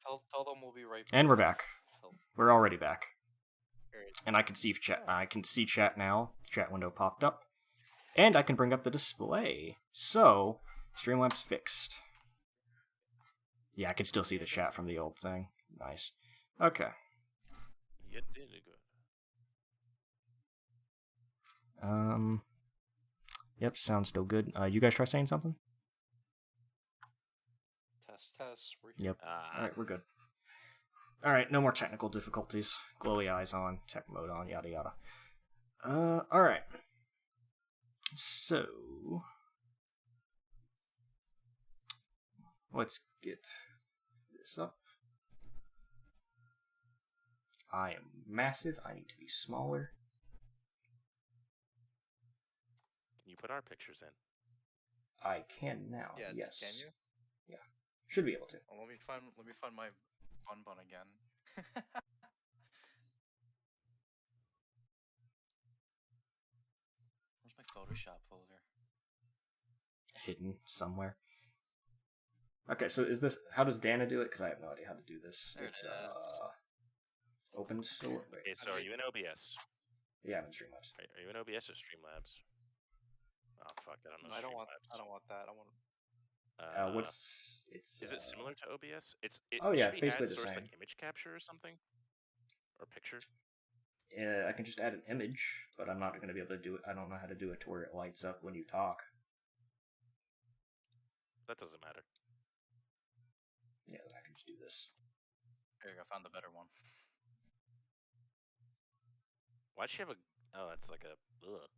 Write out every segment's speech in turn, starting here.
tell them we'll be right back. And we're back. We're already back. Alright. And I can see chat. I can see chat now. Chat window popped up, and I can bring up the display. So Streamlabs fixed. Yeah, I can still see the chat from the old thing. Nice. Okay. You did it good. Yep, sounds still good. You guys try saying something? Test. Yep. Alright, we're good. Alright, no more technical difficulties. Glowy eyes on, tech mode on, yada yada. Alright. So let's get this up. I am massive, I need to be smaller. Can you put our pictures in? I can now, Yeah, yes. can you? Yeah. Should be able to. Oh, let me find my bun again. Where's my Photoshop folder? Hidden somewhere. Okay, so is this... How does Dana do it? Because I have no idea how to do this. There It's, it is. open source. Okay, so are you in OBS? Yeah, I'm in Streamlabs. Are you in OBS or Streamlabs? Oh fuck, I don't know. I don't want Streamlabs. that. I want. Is it similar to OBS? Oh yeah, should it's be basically add the source same. like image capture or something, or picture. I can just add an image, but I'm not going to be able to do it. I don't know how to do it to where it lights up when you talk. That doesn't matter. Yeah, I can just do this. There you go. I found the better one. Why'd she have a? Oh, that's like a. Ugh.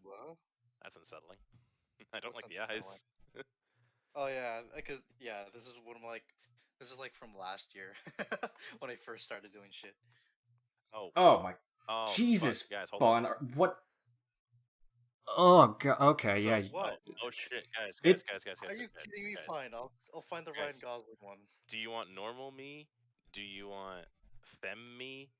What? That's unsettling. I don't What's like the eyes. Oh yeah, because this is one of this is like from last year when I first started doing shit. Oh my. Oh, Jesus, fuck, guys, hold Bon. on. What? Oh god. Okay, So, yeah. What? Oh shit, guys. Are you kidding me? Guys. Fine, I'll find the Ryan Gosling one. Do you want normal me? Do you want femme me?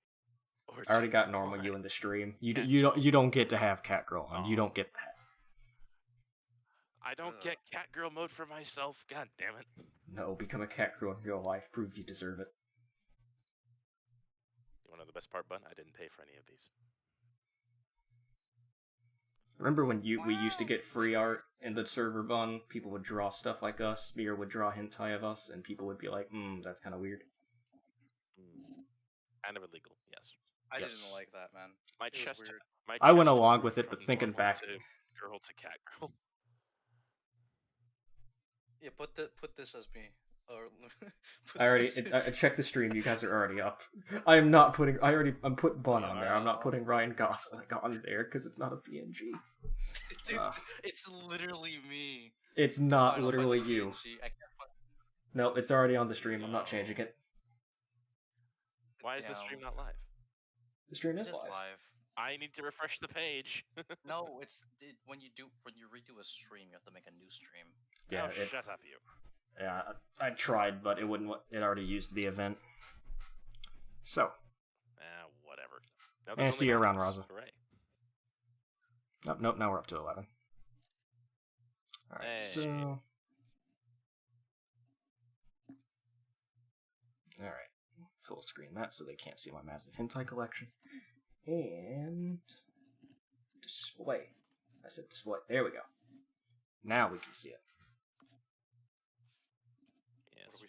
Or I already got you normal want- you in the stream. You don't get to have Catgirl on. You Oh. don't get that. I don't get Catgirl mode for myself. God damn it. No, become a Catgirl in real life. Prove you deserve it. You want to know the best part, Bun? I didn't pay for any of these. Remember when we used to get free art in the server, Bun? People would draw stuff like us. Mir would draw hentai of us, and people would be like, that's kind of weird. Kind of illegal, yes. I Yes. didn't like that, man. My It was chest. weird. I went chest along grew with it, but from thinking normal back- to girl to Catgirl. Yeah, put this as me. Or I checked the stream. You guys are already up. I'm putting Bun on there. I'm not putting Ryan Gosling on there because it's not a PNG. Dude, it's literally me. It's not Fine, I'll literally find the you. PNG. I can't find... No, it's already on the stream. I'm not changing it. Why is the stream not live? The stream It is is live. live. I need to refresh the page. No, when you redo a stream, you have to make a new stream. Yeah, oh, shut up, you. Yeah, I tried, but it wouldn't. It already used the event. So. Whatever. Now And see you around, Raza. Raza. Hooray. Nope. Now we're up to 11. All right. Hey. So. All right. Full screen that so they can't see my massive hentai collection. And display. I said display. There we go. Now we can see it. Yes. What are we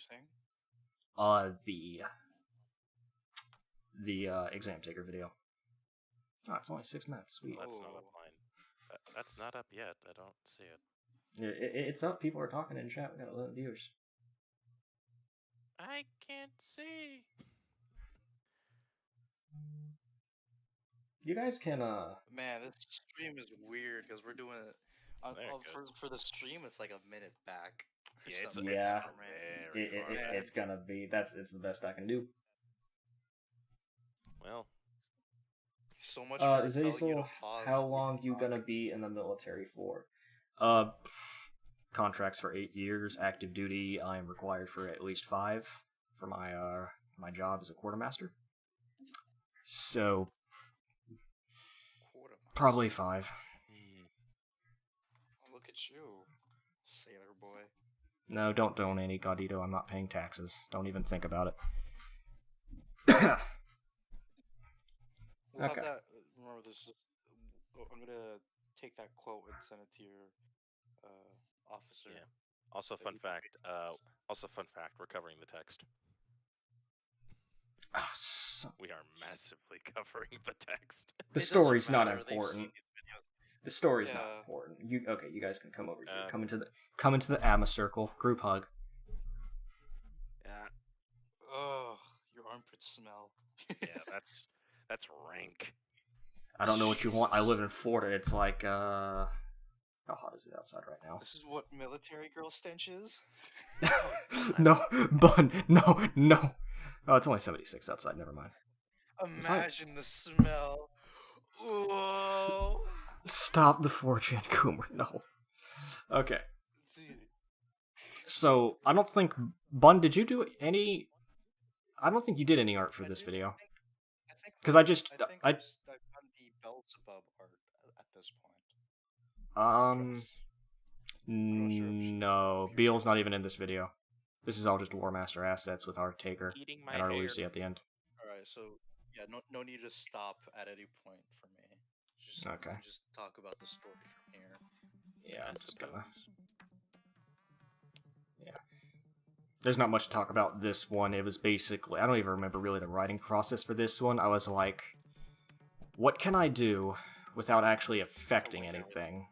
saying? The exam taker video. Oh, it's only 6 minutes. Sweet. That's not up mine. That's not up yet. I don't see it. It's up. People are talking in chat. We got 11 viewers. I can't see. You guys can Man, this stream is weird because we're doing it. For the stream, it's like a minute back. Yeah, it's gonna be. It's the best I can do. Well, so much. Zazel, how long you gonna be in the military for? Contracts for 8 years. Active duty, I am required for at least 5 for my job as a quartermaster. So probably 5. Look at you, sailor boy. No, don't donate any Godito. I'm not paying taxes. Don't even think about it. We'll Okay. have that. Remember this. I'm gonna take that quote and send it to your officer. Yeah. Also, that fun you fact. paid. We're covering the text. Ah, so- We are massively covering the text. the It doesn't story's not matter, they've seen important. these videos. The story's not Yeah. important. You guys can come over here. Um, Come into the Amma circle. Group hug. Yeah. Ugh, your armpits smell. Yeah. That's rank. I don't know what you want. I Jesus. live in Florida. It's like how hot is it outside right now? This is what military girl stench is. No, Bun, no. Oh, it's only 76 outside. Never mind. Imagine the smell. Whoa. Stop the 4chan Coomer. No. Okay. Dude, So I don't think Bun. Did you do any? I don't think you did any art for this video. I think 'Cause I just- think I- I've done the Beelzebub art at this point. Dress. not sure if she- No. Beal's not even in this video. This is all just War Master assets with our Taker Eating my and our hair. Lucy at the end. All right, so yeah, no need to stop at any point for me. Just, Okay. we can just talk about the story from here. Yeah, I I'm just gonna. suppose. There's not much to talk about this one. It was basically, I don't even remember really the writing process for this one. I was like, what can I do without actually affecting anything?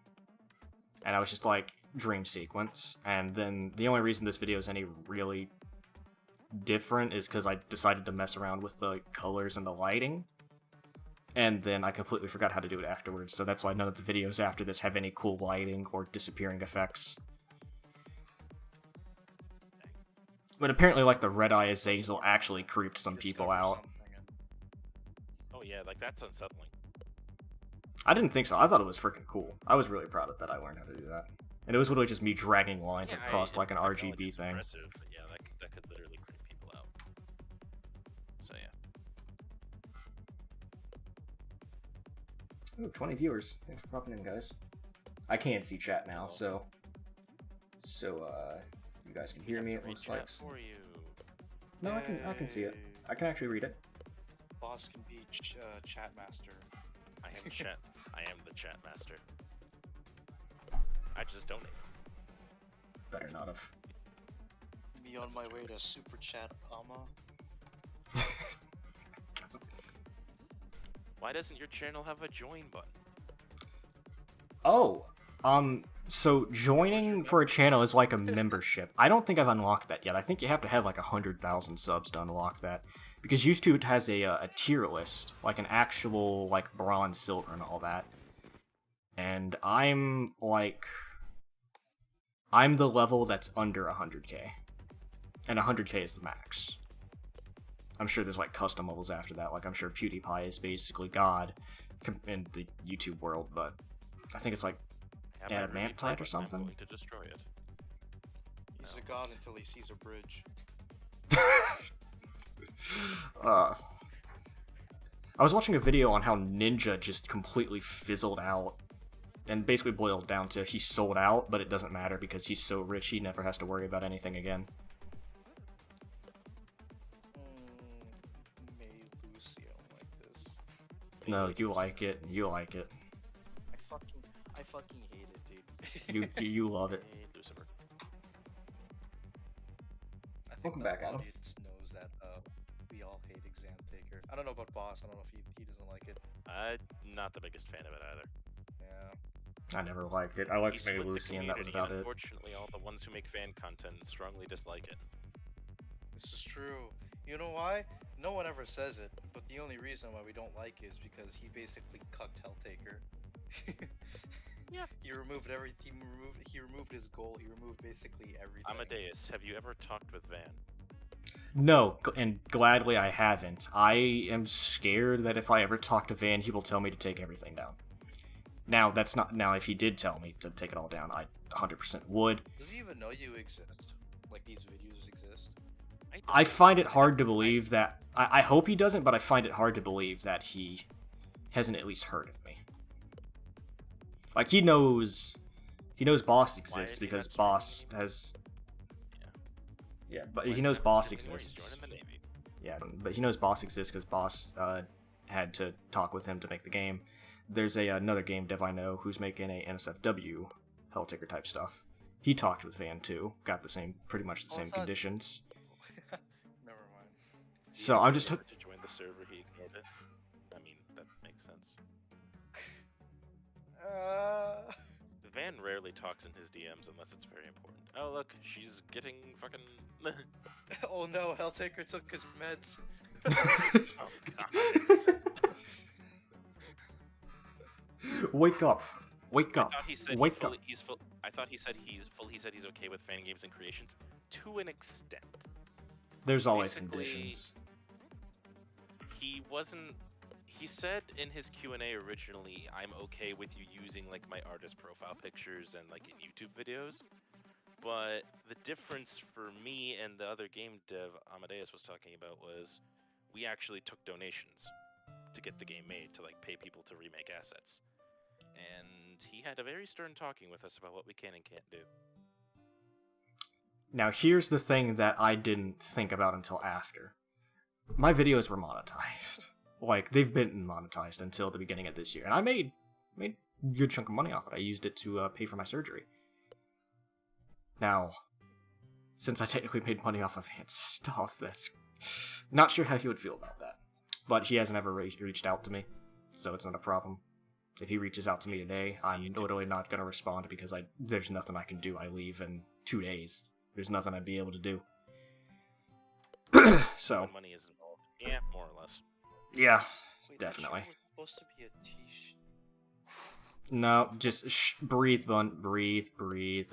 And I was just like, dream sequence. And then the only reason this video is any really different is because I decided to mess around with the colors and the lighting. And then I completely forgot how to do it afterwards, so that's why none of the videos after this have any cool lighting or disappearing effects. But apparently, like, the Red-Eye Azazel actually creeped some people Discover out. something and- Oh yeah, like that's unsettling. I didn't think so. I thought it was freaking cool. I was really proud of that I learned how to do that. And it was literally just me dragging lines Yeah, across, like, an it felt like RGB it's thing. impressive, but yeah, that could literally creep people out. So yeah. Ooh, 20 viewers. Thanks for popping in, guys. I can't see chat now, so you guys can hear Have me, to it read looks chat like. for you. No, I can see it. Yay. I can actually read it. Boss can be chat master. I am chat. I am the chat master. I just donate. Better not have. Me on my way to super chat, Amma. Why doesn't your channel have a join button? Oh, so joining for a channel is like a membership. I don't think I've unlocked that yet. I think you have to have like 100,000 subs to unlock that. Because YouTube has a tier list, like an actual, like, bronze, silver, and all that. And I'm the level that's under 100k. And 100k is the max. I'm sure there's, like, custom levels after that. Like, I'm sure PewDiePie is basically God in the YouTube world, but I think it's like Have I really Adamantite played or it? something? I'm going to destroy it. He's No. a god until he sees a bridge. I was watching a video on how Ninja just completely fizzled out and basically boiled down to he sold out, but it doesn't matter because he's so rich he never has to worry about anything again. May Lucy, I don't like this. No, you like it. You like it. I fucking hate it, dude. You love it. Hey, Lucifer. I think Welcome the back, Adam. audience knows that we all hate Exam Taker. I don't know about Boss. I don't know if he doesn't like it. I'm not the biggest fan of it either. Yeah. I never liked it. I liked He's May with the Lucy, and that was community, about it. Unfortunately, all the ones who make fan content strongly dislike it. This is true. You know why? No one ever says it, but the only reason why we don't like it is because he basically cucked Helltaker. Yeah. He removed everything. He removed his goal. He removed basically everything. Amadeus, have you ever talked with Van? No, and gladly I haven't. I am scared that if I ever talk to Van, he will tell me to take everything down. Now, that's not. Now, if he did tell me to take it all down, I 100% would. Does he even know you exist? Like these videos exist? I find it hard to believe that. I hope he doesn't, but I find it hard to believe that he hasn't at least heard of me. Like he knows Boss exists is he because not Boss has. Yeah, but Why he is knows that Boss Stephen Moore? He's exists. joining the Navy. Yeah, but he knows Boss exists because Boss had to talk with him to make the game. There's another game dev I know who's making a NSFW Helltaker type stuff. He talked with Van too, got pretty much the Oh, I same thought- conditions. Never mind. He So I'm even just offered to join the server. He ignored it. I mean, that makes sense. Van rarely talks in his DMs unless it's very important. Oh look, she's getting fucking. Oh no, Helltaker took his meds. Oh god. Wake up! Wake I up! thought he said Wake up! I thought he said he's okay with fan games and creations to an extent. There's always Basically, conditions. He wasn't. He said in his Q&A originally, "I'm okay with you using like my artist profile pictures and like in YouTube videos." But the difference for me and the other game dev Amadeus was talking about was we actually took donations to get the game made to like pay people to remake assets. And he had a very stern talking with us about what we can and can't do. Now here's the thing that I didn't think about until after. My videos were monetized. Like, they've been monetized until the beginning of this year. And I made a good chunk of money off it. I used it to pay for my surgery. Now, since I technically made money off of Vance stuff, that's... Not sure how he would feel about that. But he hasn't ever reached out to me, so it's not a problem. If he reaches out to me today, I'm literally not going to respond because there's nothing I can do. I leave in 2 days. There's nothing I'd be able to do. So, When money is involved. Yeah, more or less. yeah, Wait, definitely. That shirt was supposed to be a t-shirt. No, just breathe, Bunt. Breathe.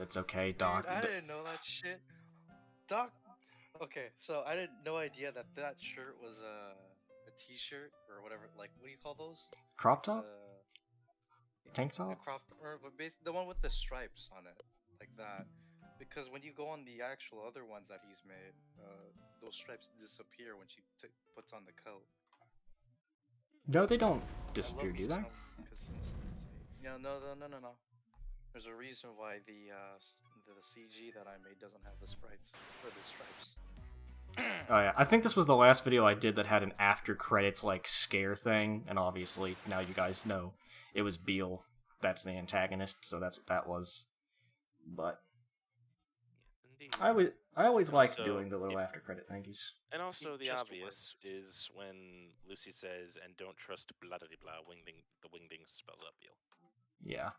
It's okay, Doc. Dude, I didn't know that shit. Doc. Okay, so I had no idea that shirt was a t-shirt or whatever. Like, what do you call those? Crop top? Tank A top? crop, or but the one with the stripes on it, like that. Because when you go on the actual other ones that he's made, those stripes disappear when she puts on the coat. No, they don't I disappear, love do me they? some consistency. No. There's a reason why the CG that I made doesn't have the sprites or the stripes. Oh yeah, I think this was the last video I did that had an after credits like scare thing, and obviously now you guys know it was Beal. That's the antagonist, so that's what that was. But Indeed. I always like Also, doing the little if- after credit thanks. And also the Just obvious is when Lucy says, "And don't trust blah blah blah." The wingding spells out Beal. Yeah.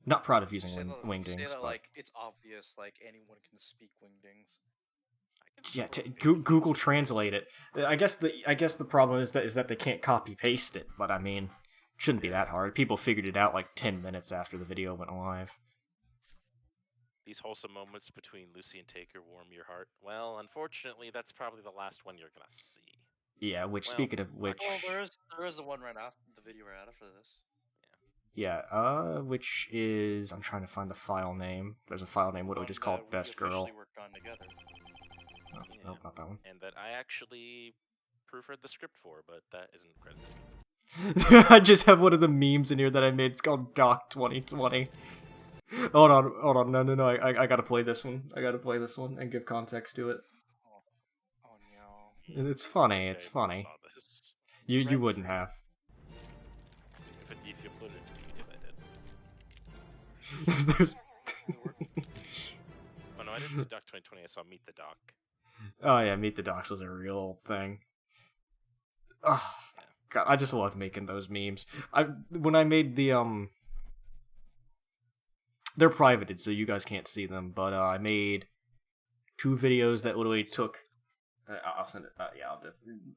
Not proud of You using say that, wingdings, but like it's obvious, like anyone can speak wingdings. yeah, Google Translate it. I guess the problem is that they can't copy paste it, but I mean, shouldn't be that hard. People figured it out like 10 minutes after the video went live. These wholesome moments between Lucy and Taker warm your heart. Well, unfortunately, that's probably the last one you're gonna see. Yeah, which Well, speaking of which, Well, there is the one right after the video right after this. yeah, which is I'm trying to find the file name. There's a file name literally One just called that we Best Girl. officially worked on together. Oh, Yeah. nope, not that one. And that I actually proofread the script for, but that isn't credited. I just have one of the memes in here that I made. It's called Doc 2020. Hold on, no, I gotta play this one. I gotta play this one and give context to it. Oh no. And it's funny. I It's funny. saw this. You Rent wouldn't free. have. If you put it into YouTube, I did. There's. Oh no, I didn't see Doc 2020. I saw Meet the Doc. Oh yeah, Meet the Docs was a real thing. Oh, God, I just loved making those memes. When I made the they're privated, so you guys can't see them. But I made 2 videos that literally took. I'll send it. Yeah, I'll do.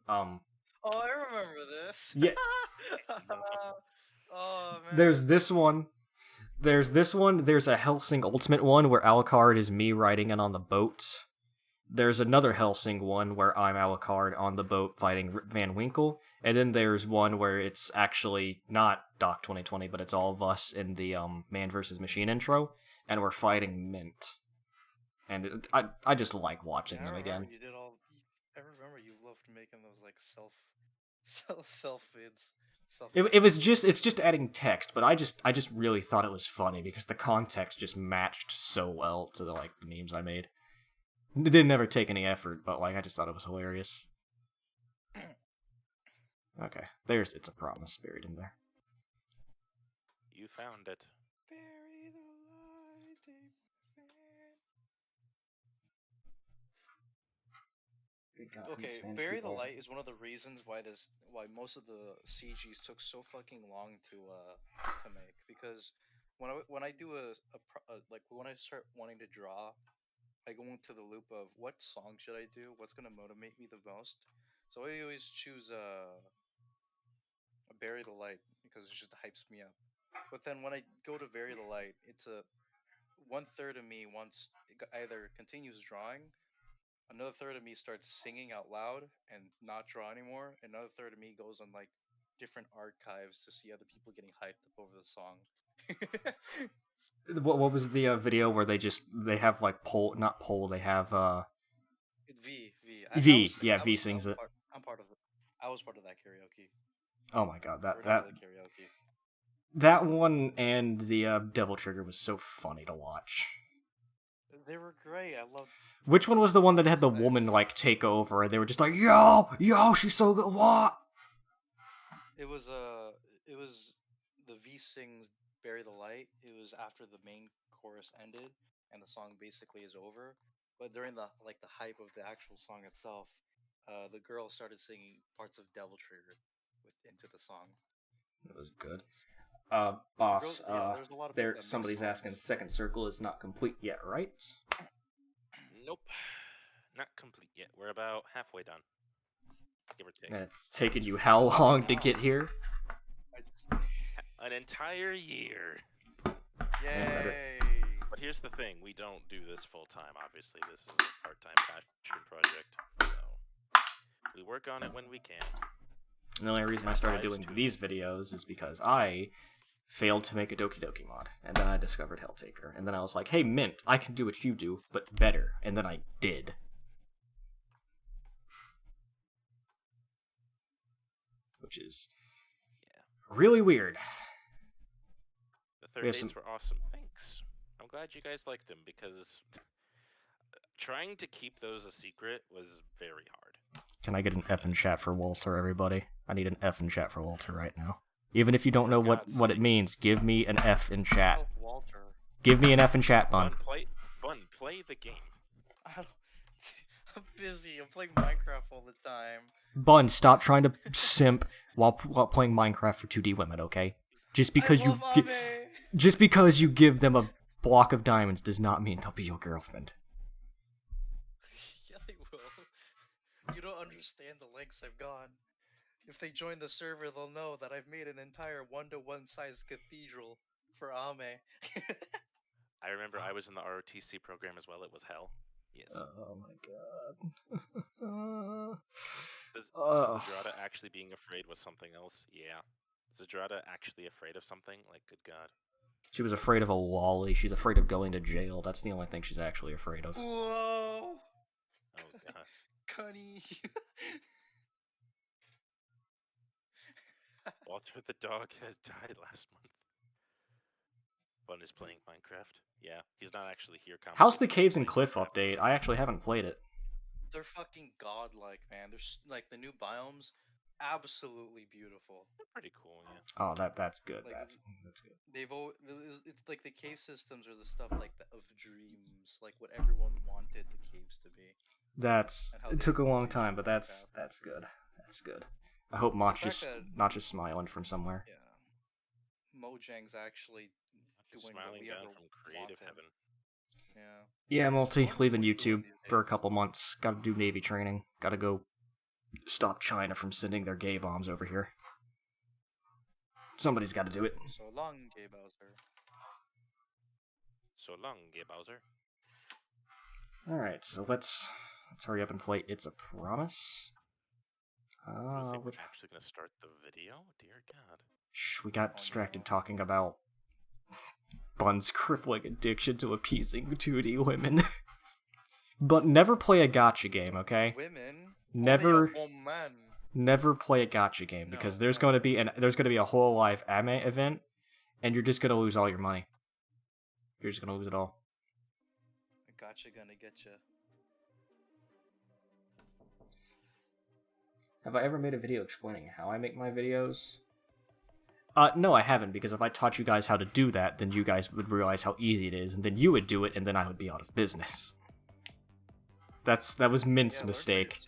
Oh, I remember this. Yeah. Oh man. There's this one. There's this one. There's a Helsing Ultimate one where Alucard is me riding in on the boat. There's another Helsing one where I'm Alucard on the boat fighting Van Winkle. And then there's one where it's actually not Doc 2020, but it's all of us in the Man vs. Machine intro, and we're fighting Mint. And I just like watching Yeah, I them remember again. you did all. I remember you loved making those like self vids. It's just adding text, but I just really thought it was funny because the context just matched so well to the memes I made. It didn't ever take any effort, but like I just thought it was hilarious. Okay, there's It's a Promise buried in there. You found it. Bury the light deep within. Okay, Bury the Light is one of the reasons why most of the CGs took so fucking long to make, because when I do when I start wanting to draw, I go into the loop of what song should I do, what's gonna motivate me the most. So I always choose Bury the Light because it just hypes me up. But then when I go to Bury the Light, it's a 1/3 of me wants either continues drawing, another third of me starts singing out loud and not draw anymore, another third of me goes on like different archives to see other people getting hyped up over the song. What was the video where they have like they have V. V sings it. I'm part of it. I was part of that karaoke. Oh my god, Or not really karaoke. that one and the Devil Trigger was so funny to watch. They were great. I loved. Which one was the one that had the woman like take over and they were just like, yo, she's so good, what? It was the V sings Bury the Light. It was after the main chorus ended and the song basically is over. But during the hype of the actual song itself, the girl started singing parts of Devil Trigger into the song. It was good. Boss, there's a lot of somebody's asking second circle is not complete yet, right? Nope. Not complete yet. We're about halfway done. Give or take. And it's taken you how long to get here? An entire year. Yay! But here's the thing, we don't do this full time, obviously. This is a part-time passion project. So we work on it when we can. And the only reason I started doing these videos is because I failed to make a Doki Doki mod, and then I discovered Helltaker, and then I was like, hey, Mint, I can do what you do, but better, and then I did. Which is really weird. The third dates were awesome. Thanks. I'm glad you guys liked them, because trying to keep those a secret was very hard. Can I get an F in chat for Walter, everybody? I need an F in chat for Walter right now. Even if you don't know what it means, give me an F in chat. Walter. Give me an F in chat, Bun. Play the game. I'm busy. I'm playing Minecraft all the time. Bun, stop trying to simp while playing Minecraft for 2D women, okay? Just because you give them a block of diamonds does not mean they'll be your girlfriend. Yeah, they will. You don't understand the lengths I've gone. If they join the server, they'll know that I've made an entire 1-to-1 size cathedral for Ame. I remember I was in the ROTC program as well. It was hell. Yes. Oh my god. Zadrada actually being afraid was something else. Yeah. Zadrada actually afraid of something? Like, good god. She was afraid of a lolly. She's afraid of going to jail. That's the only thing she's actually afraid of. Whoa! Oh god. Cunny. Walter the dog has died last month. Bun is playing Minecraft. Yeah, he's not actually here. How's the Caves and Cliff update? I actually haven't played it. They're fucking godlike, man. There's like the new biomes, absolutely beautiful. They're pretty cool, yeah. Oh, that's good. Like, that's good. It's like the cave systems are the stuff like of dreams, like what everyone wanted the caves to be. It took a long time, but that's good. That's good. I hope Mach just smiling from somewhere. Yeah, Mojang's actually doing smiling down from creative heaven. Yeah, Multi, leaving YouTube for a couple months. Gotta do Navy training. Gotta go stop China from sending their gay bombs over here. Somebody's gotta do it. So long, Gay Bowser. So long, Gay Bowser. Alright, so let's hurry up and play It's a Promise. We're actually gonna start the video? Dear God. Shh, we got distracted talking about Bun's crippling addiction to appeasing 2D women. But never play a gacha game, okay? Women? Never Never play a gacha game because there's going to be a whole live anime event and you're just going to lose all your money. You're just going to lose it all. A gacha gonna get you. Have I ever made a video explaining how I make my videos? No, I haven't, because if I taught you guys how to do that, then you guys would realize how easy it is, and then you would do it, and then I would be out of business. That was Mint's mistake.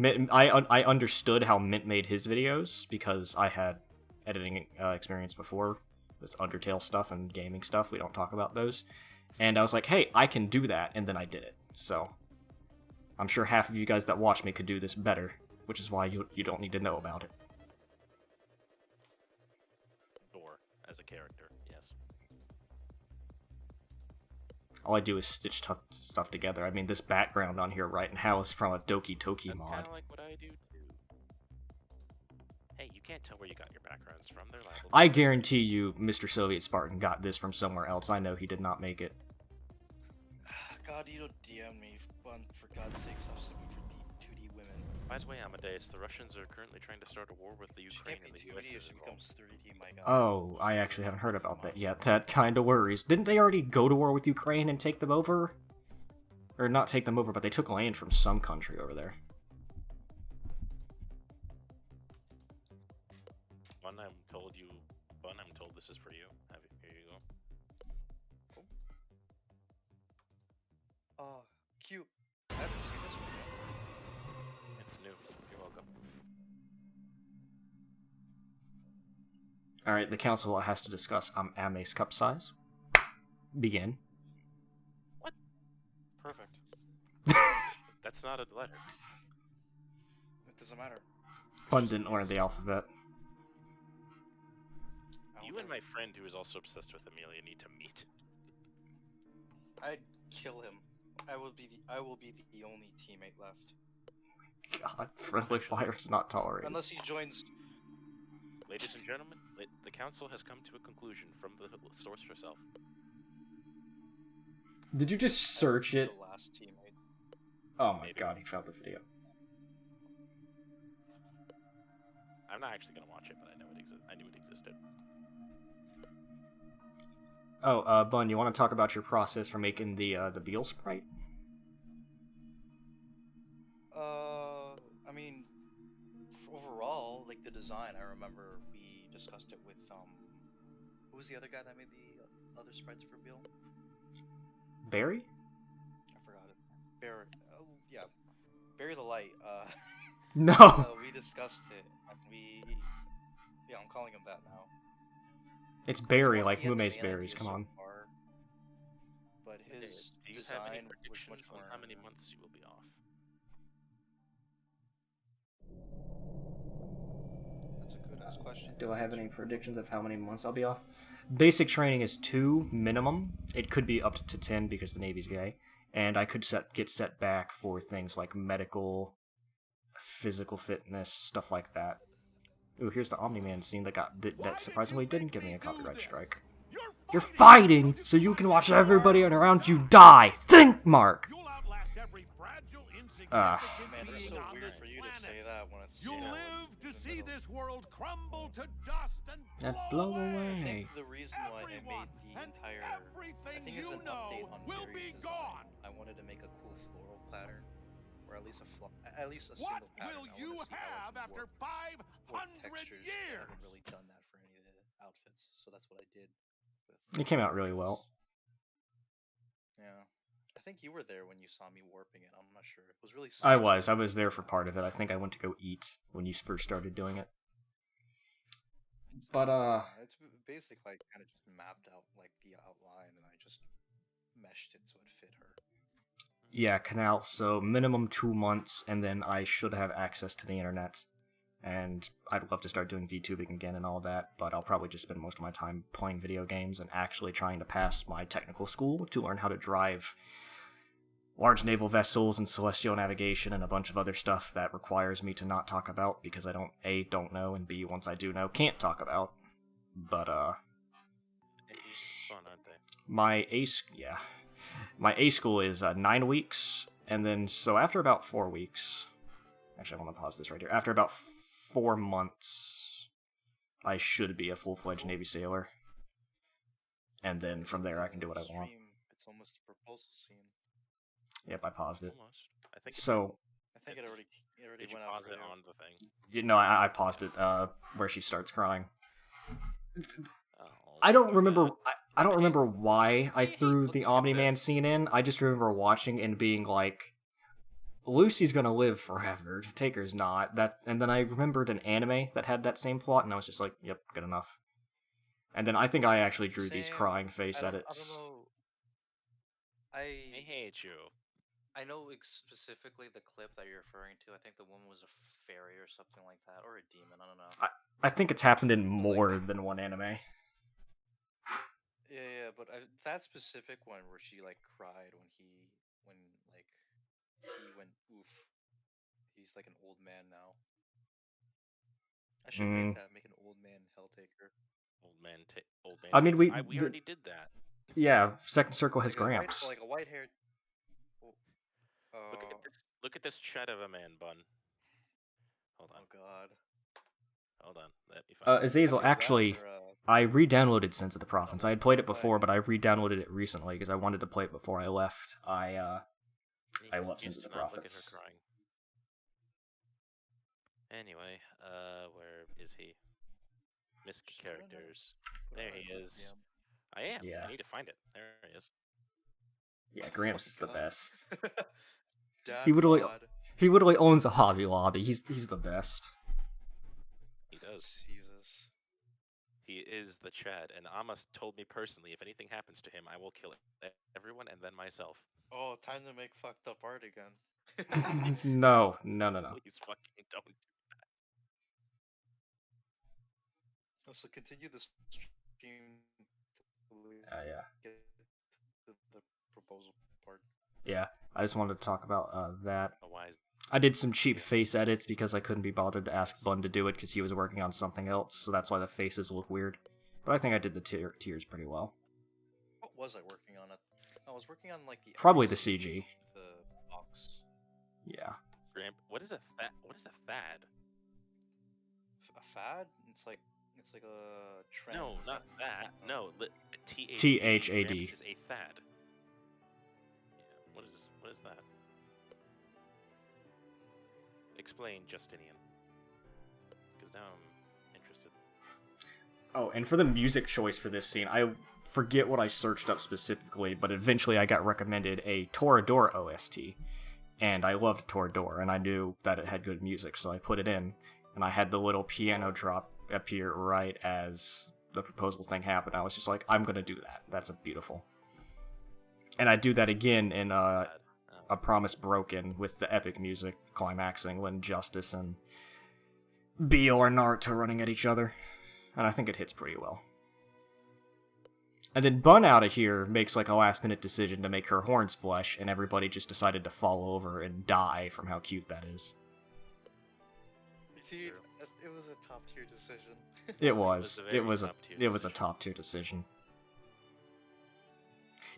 I understood how Mint made his videos, because I had editing experience before, with Undertale stuff and gaming stuff, we don't talk about those. And I was like, hey, I can do that, and then I did it. So, I'm sure half of you guys that watch me could do this better, which is why you don't need to know about it. As a character, yes. All I do is stitch stuff together. I mean, this background on here right now is from a Doki Toki That's mod. Kind of like what I do too. Hey, you can't tell where you got your backgrounds from. They're liable. I guarantee you, Mr. Soviet Spartan got this from somewhere else. I know he did not make it. God, you don't DM me, for God's sake, stop sipping for 2D women. By the way, Amadeus, the Russians are currently trying to start a war with the Ukraine and the US. She becomes 3D, my God. Oh, I actually haven't heard about that yet. That kind of worries. Didn't they already go to war with Ukraine and take them over? Or not take them over, but they took land from some country over there. One, I'm told this is for you. Here you go. Oh, cute. I haven't seen this one yet. It's new. You're welcome. Alright, the council has to discuss Amace cup size. Begin. What? Perfect. That's not a letter. It doesn't matter. Fun didn't learn the alphabet. You and my friend, who is also obsessed with Amelia, need to meet. I'd kill him. I will be the only teammate left. God, friendly fire is not tolerated. Unless he joins. Ladies and gentlemen, the council has come to a conclusion from the source herself. Did you just search it? The last teammate. Oh my God, he found the video. I'm not actually gonna watch it, but I know it exists. I knew it existed. Oh, Bun, you want to talk about your process for making the Beal sprite? I mean, overall, like the design, I remember we discussed it with who was the other guy that made the other sprites for Beal? Barry? I forgot it. Barry. Oh yeah, Barry the Light. No. We discussed it, and yeah, I'm calling him that now. It's Barry, Well, like he had the Mume's main berries. idea Come so on. far, but his Do you design have any was predictions much on more. how many months you will be off? That's a good ass question. Do I have any predictions of how many months I'll be off? Basic training is 2 minimum. It could be up to 10 because the Navy's gay, and I could get set back for things like medical, physical fitness, stuff like that. Ooh, here's the Omni-Man scene that surprisingly didn't give me a copyright strike. You're fighting so you can watch everybody around you die. Think, Mark. Man, it's so weird for you to say that when it's. You'll live to see this world crumble to dust and blow I away. think the reason why I made the entire. I think it's an update on Barry's design. I wanted to make a cool floral pattern, or at least a single What pattern. will I you wanna see how have it after work 500 textures. I years? haven't really done that for any of the outfits, so that's what I did. It came out really well. Yeah. I think you were there when you saw me warping it. I'm not sure. It was really. I was there for part of it. I think I went to go eat when you first started doing it. But it's basically I kind of just mapped out like the outline, and I just meshed it so it fit her. yeah, Canal. So minimum 2 months, and then I should have access to the internet. And I'd love to start doing VTubing again and all that, but I'll probably just spend most of my time playing video games and actually trying to pass my technical school to learn how to drive large naval vessels and celestial navigation and a bunch of other stuff that requires me to not talk about because I don't know, and B, once I do know, can't talk about. But, Fun, aren't they? my A school is 9 weeks, and then, so after about 4 weeks, actually, I want to pause this right here. After about 4 months, I should be a full-fledged Navy sailor. And then from there, I can do what I want. It's almost the proposal scene. Yep, I paused it. Almost. I think. So, I think it already Did you went out pause for it you. on the thing? I paused it where she starts crying. Oh, I don't my remember. God. I don't remember why I hate threw the looking at Omni-Man this. scene in. I just remember watching and being like, Lucy's gonna live forever. Taker's not. And then I remembered an anime that had that same plot, and I was just like, yep, good enough. And then I think I actually drew these Same. crying face I don't edits. know. I hate you. I know specifically the clip that you're referring to. I think the woman was a fairy or something like that, or a demon. I don't know. I think it's happened in more than one anime. Yeah, but that specific one where she like cried when he went oof. He's like an old man now. I should make an old man Helltaker. Old man. I mean, we already did that. Yeah, Second Circle has like Gramps. like a white haired. Look at this chat of a man bun. Hold on. Oh God. Hold on. Let me find Azazel, actually, I re-downloaded Sins of the Prophets. I had played it before, but I re-downloaded it recently because I wanted to play it before I left. I love Sins of the Prophets. Look at her crying. Anyway, where is he? Miss Characters. There he is. I am. Yeah. I need to find it. There he is. Yeah, Gramps is the best. Dad He literally bod. owns a Hobby Lobby. He's the best. He does. Jesus. He is the Chad, and Amos told me personally, if anything happens to him, I will kill everyone and then myself. Oh, time to make fucked up art again. No. Please fucking don't do that. So continue the stream. Yeah. Get to the proposal part. Yeah, I just wanted to talk about that. Why is I did some cheap face edits because I couldn't be bothered to ask Bun to do it because he was working on something else, so that's why the faces look weird. But I think I did the tears pretty well. What was I working on? I was working on like the Probably the CG. The box. Yeah. What is a fad? What is a fad? A fad? It's like a trend. No, not that. No, THAD. THAD is a fad. What is this? What is that? Explain, Justinian. Because now I'm interested. Oh, and for the music choice for this scene, I forget what I searched up specifically, but eventually I got recommended a Toradora OST, and I loved Toradora, and I knew that it had good music, so I put it in, and I had the little piano drop appear right as the proposal thing happened. I was just like, I'm gonna do that. That's beautiful. And I do that again in A Promise Broken with the epic music climaxing when Justice and Beale or Naruto are running at each other. And I think it hits pretty well. And then Bun out of here makes like a last minute decision to make her horns blush, and everybody just decided to fall over and die from how cute that is. Dude, it was a top tier decision. It was a top tier decision.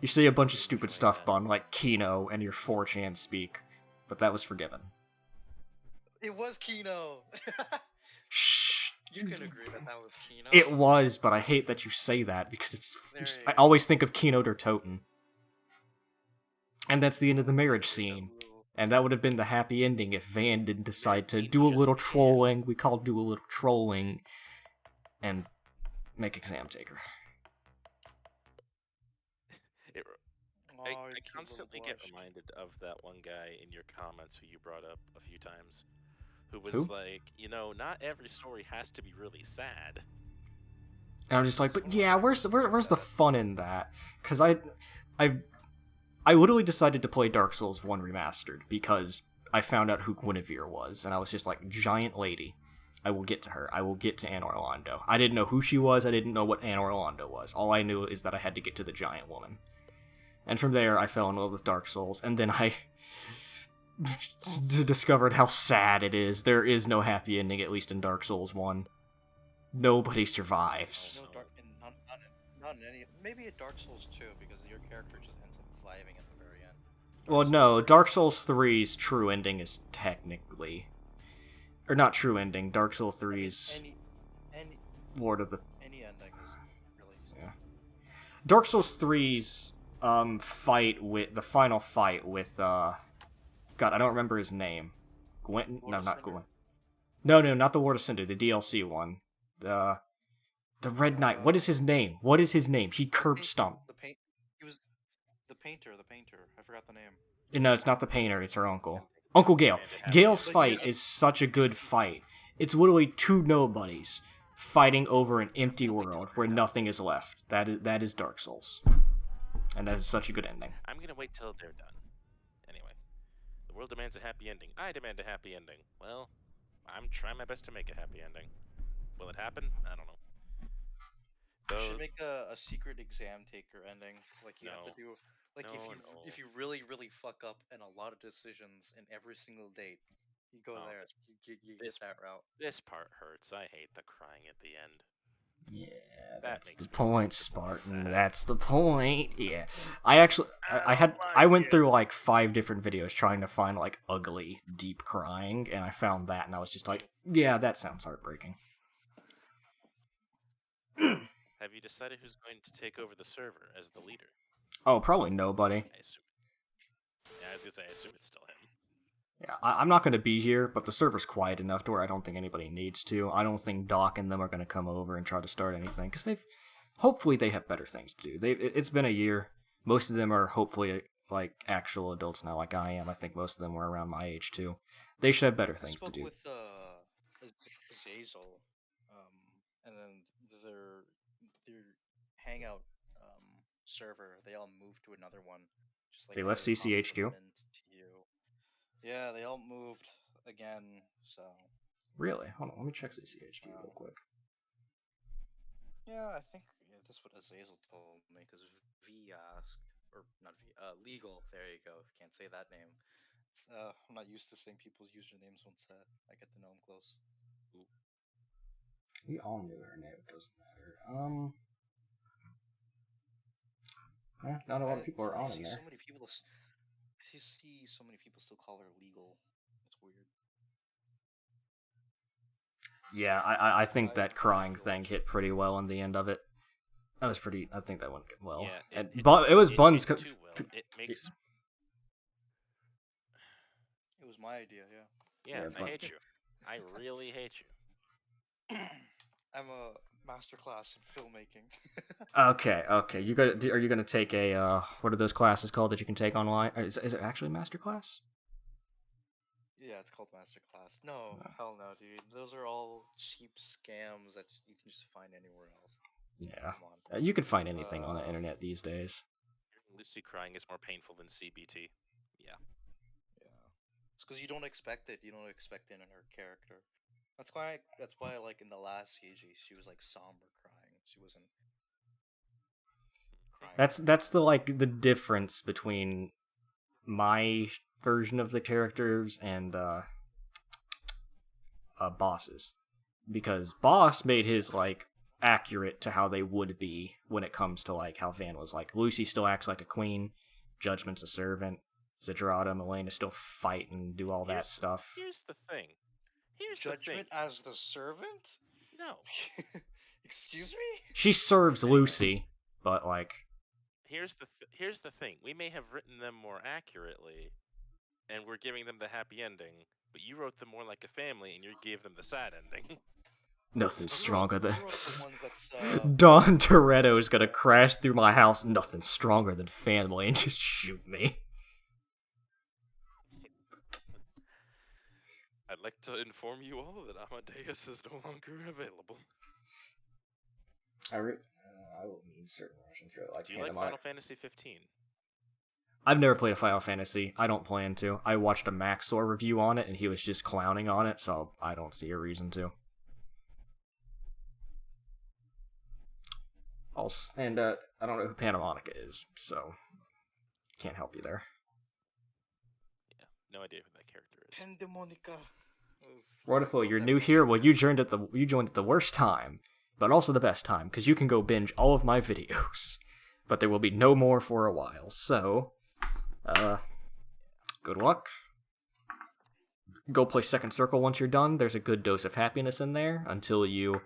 You say a bunch of stupid stuff, Bun, like Kino and your 4chan speak, but that was forgiven. It was Kino! Shh. You can agree that was Kino. It was, but I hate that you say that, because I always think of Kino der Toten. And that's the end of the marriage scene. And that would have been the happy ending if Van didn't decide to do a little trolling, and make Exam Taker. I constantly get reminded of that one guy in your comments who you brought up a few times, who was like, not every story has to be really sad. And I'm just like, but yeah, where's the fun in that? Because I literally decided to play Dark Souls 1 Remastered because I found out who Guinevere was, and I was just like, giant lady. I will get to her. I will get to Anne Orlando. I didn't know who she was. I didn't know what Anne Orlando was. All I knew is that I had to get to the giant woman. And from there, I fell in love with Dark Souls, and then I discovered how sad it is. There is no happy ending, at least in Dark Souls 1. Nobody survives. Not in any. Maybe in Dark Souls 2, because your character just ends up thriving at the very end. Well, no, Dark Souls 3's true ending is technically... Or not true ending, Dark Souls 3's... Any Lord of the... Any ending is really... Yeah. Dark Souls 3's... fight with the final fight with God, I don't remember his name. Gwent? Lord No, of not Cinder? Gwent. No, not the Lord of Cinder, the DLC one. The Red Knight. What is his name? What is his name? He curb stomped. The paint. He was the painter. The painter. I forgot the name. No, it's not the painter. It's her uncle. Uncle Gale. Gale's fight is such a good fight. It's literally two nobodies fighting over an empty world where nothing is left. That is Dark Souls, and that is such a good ending. I'm gonna wait till they're done. Anyway, the world demands a happy ending. I demand a happy ending. Well, I'm trying my best to make a happy ending. Will it happen? I don't know. You should make a secret exam taker ending. Like you have to do. Like if you really fuck up in a lot of decisions in every single date, you go there. You get that route. This part hurts. I hate the crying at the end. Yeah, that's the point, Spartan. That's the point. Yeah, I went through like 5 different videos trying to find like ugly, deep crying, and I found that, and I was just like, yeah, that sounds heartbreaking. Have you decided who's going to take over the server as the leader? Oh, probably nobody. I assume. Yeah, I was gonna say, I assume it's still him. Yeah, I'm not going to be here, but the server's quiet enough to where I don't think anybody needs to. I don't think Doc and them are going to come over and try to start anything, because hopefully they have better things to do. It's been a year. Most of them are hopefully like actual adults now, like I am. I think most of them were around my age too. They should have better things to do. I spoke with Zazel, and then their hangout server. They all moved to another one. Just like they left CCHQ. Yeah, they all moved again, so... Really? Hold on, let me check CCHQ real quick. Yeah, I think that's what Azazel told me, because V asked... Or, not V, Legal, there you go, can't say that name. I'm not used to saying people's usernames once I get to know them close. Ooh. We all knew her name, it doesn't matter. Not a lot of people are on in there. I see so many people still call her Legal. It's weird. Yeah, I think that crying thing hit pretty well in the end of it. That was pretty. I think that went well. Yeah, it was Bun's. Too well. It makes. It was my idea. Yeah, I hate you. I really hate you. I'm a masterclass in filmmaking. Okay. Are you gonna take a what are those classes called that you can take online? Is it actually masterclass? Yeah, it's called masterclass. No, hell no, dude. Those are all cheap scams that you can just find anywhere else. Yeah, you can find anything on the internet these days. Lucy crying is more painful than CBT. Yeah. It's because you don't expect it. You don't expect it in her character. That's why, like, in the last CG, she was, like, somber crying. She wasn't crying. That's the difference between my version of the characters and, Boss's. Because Boss made his, like, accurate to how they would be when it comes to, like, how Van was. Like, Lucy still acts like a queen, Judgment's a servant, Zedrada and Elena still fight and do all that stuff. Here's the thing. Judgment as the servant? No. Excuse me? She serves Lucy, but like. Here's the thing. We may have written them more accurately, and we're giving them the happy ending, but you wrote them more like a family, and you gave them the sad ending. Nothing stronger than. The Don Toretto is gonna crash through my house. Nothing stronger than family, and just shoot me. I'd like to inform you all that Amadeus is no longer available. I will need certain Russians really like. Do you like Final Fantasy 15? I've never played a Final Fantasy. I don't plan to. I watched a Maxor review on it, and he was just clowning on it, so I don't see a reason to. And I don't know who Panamonica is, so can't help you there. Yeah, no idea who that character is. Pandemonica. Wonderful, you're new here. Well, you joined at the worst time, but also the best time, because you can go binge all of my videos. But there will be no more for a while, so good luck. Go play Second Circle once you're done. There's a good dose of happiness in there until you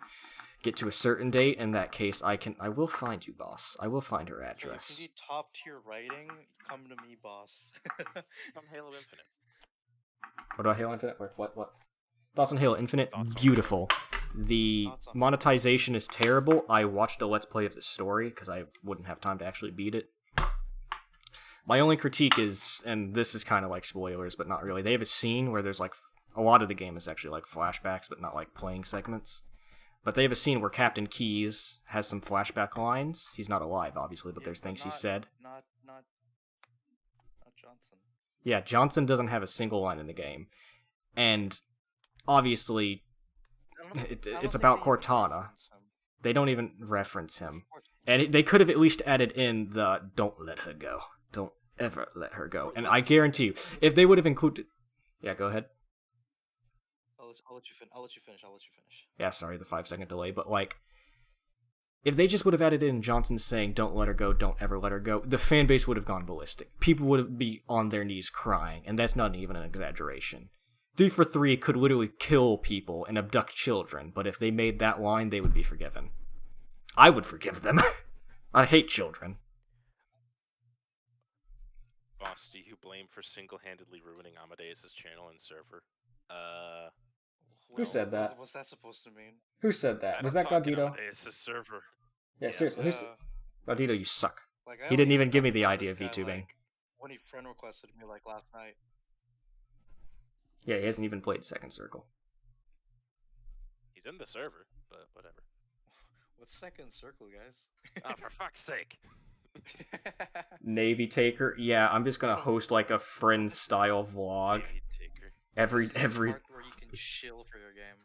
get to a certain date. In that case, I will find you, boss. I will find her address. If you need top tier writing, come to me, boss. On Halo Infinite. What about Halo Infinite? What? Thoughts on Halo Infinite? Thoughts on Beautiful. The Thoughts on- monetization is terrible. I watched a Let's Play of the story because I wouldn't have time to actually beat it. My only critique is, and this is kind of like spoilers, but not really, they have a scene where there's like, a lot of the game is actually like flashbacks, but not like playing segments. But they have a scene where Captain Keyes has some flashback lines. He's not alive, obviously, but Yeah, there's things he not- said. Not Johnson. Yeah, Johnson doesn't have a single line in the game. And obviously, I don't know- I don't it's think about they even Cortana. reference him. They don't even reference him. Of course. And they could have at least added in the "don't let her go, don't ever let her go." And I guarantee you, if they would have included, yeah, go ahead. I'll let you finish. Yeah, sorry, the 5-second delay, but like, if they just would have added in Johnson saying "don't let her go, don't ever let her go," the fan base would have gone ballistic. People would be on their knees crying, and that's not even an exaggeration. 343 could literally kill people and abduct children, but if they made that line, they would be forgiven. I would forgive them. I hate children. Boss, do you blame for single-handedly ruining Amadeus' channel and server? Who said that? What's that supposed to mean? Who said that? I'm Was that talking Gaudito? Amadeus' server. Yeah, Yeah. seriously. Who's... Gaudito, you suck. Like, He I didn't only even give me got the to know idea this of guy, VTubing. like, when he friend requested me like last night. Yeah, he hasn't even played Second Circle. He's in the server, but whatever. What's Second Circle, guys? Oh, for fuck's sake. Navy Taker? Yeah, I'm just gonna host like a friend-style vlog. Navy Taker. Every This is the part where you can chill for your game.